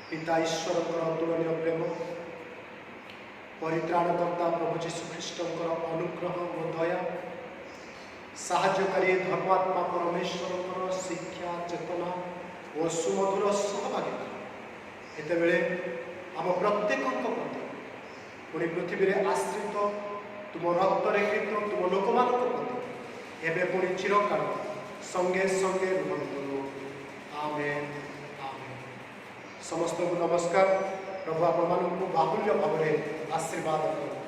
पिता ईश्वर अतुलनीय प्रेम परित्राणकर्ता प्रभु जीशु ख्रीष्ट अनुग्रह और दया साहाय्यकारी धर्मात्मा परमेश्वर शिक्षा चेतना और सुमधुर सहभागिता एतेबेले आम प्रत्येक प्रति पुणी पृथ्वी में आश्रित तुम रक्तरे कृत तुम लोक मान प्रति एवं पुणी चिरकाल संगे संगे रुहतु आमेन। समस्त को नमस्कार। प्रभु आपण बाहुल्य भाव में आशीर्वाद करूँ।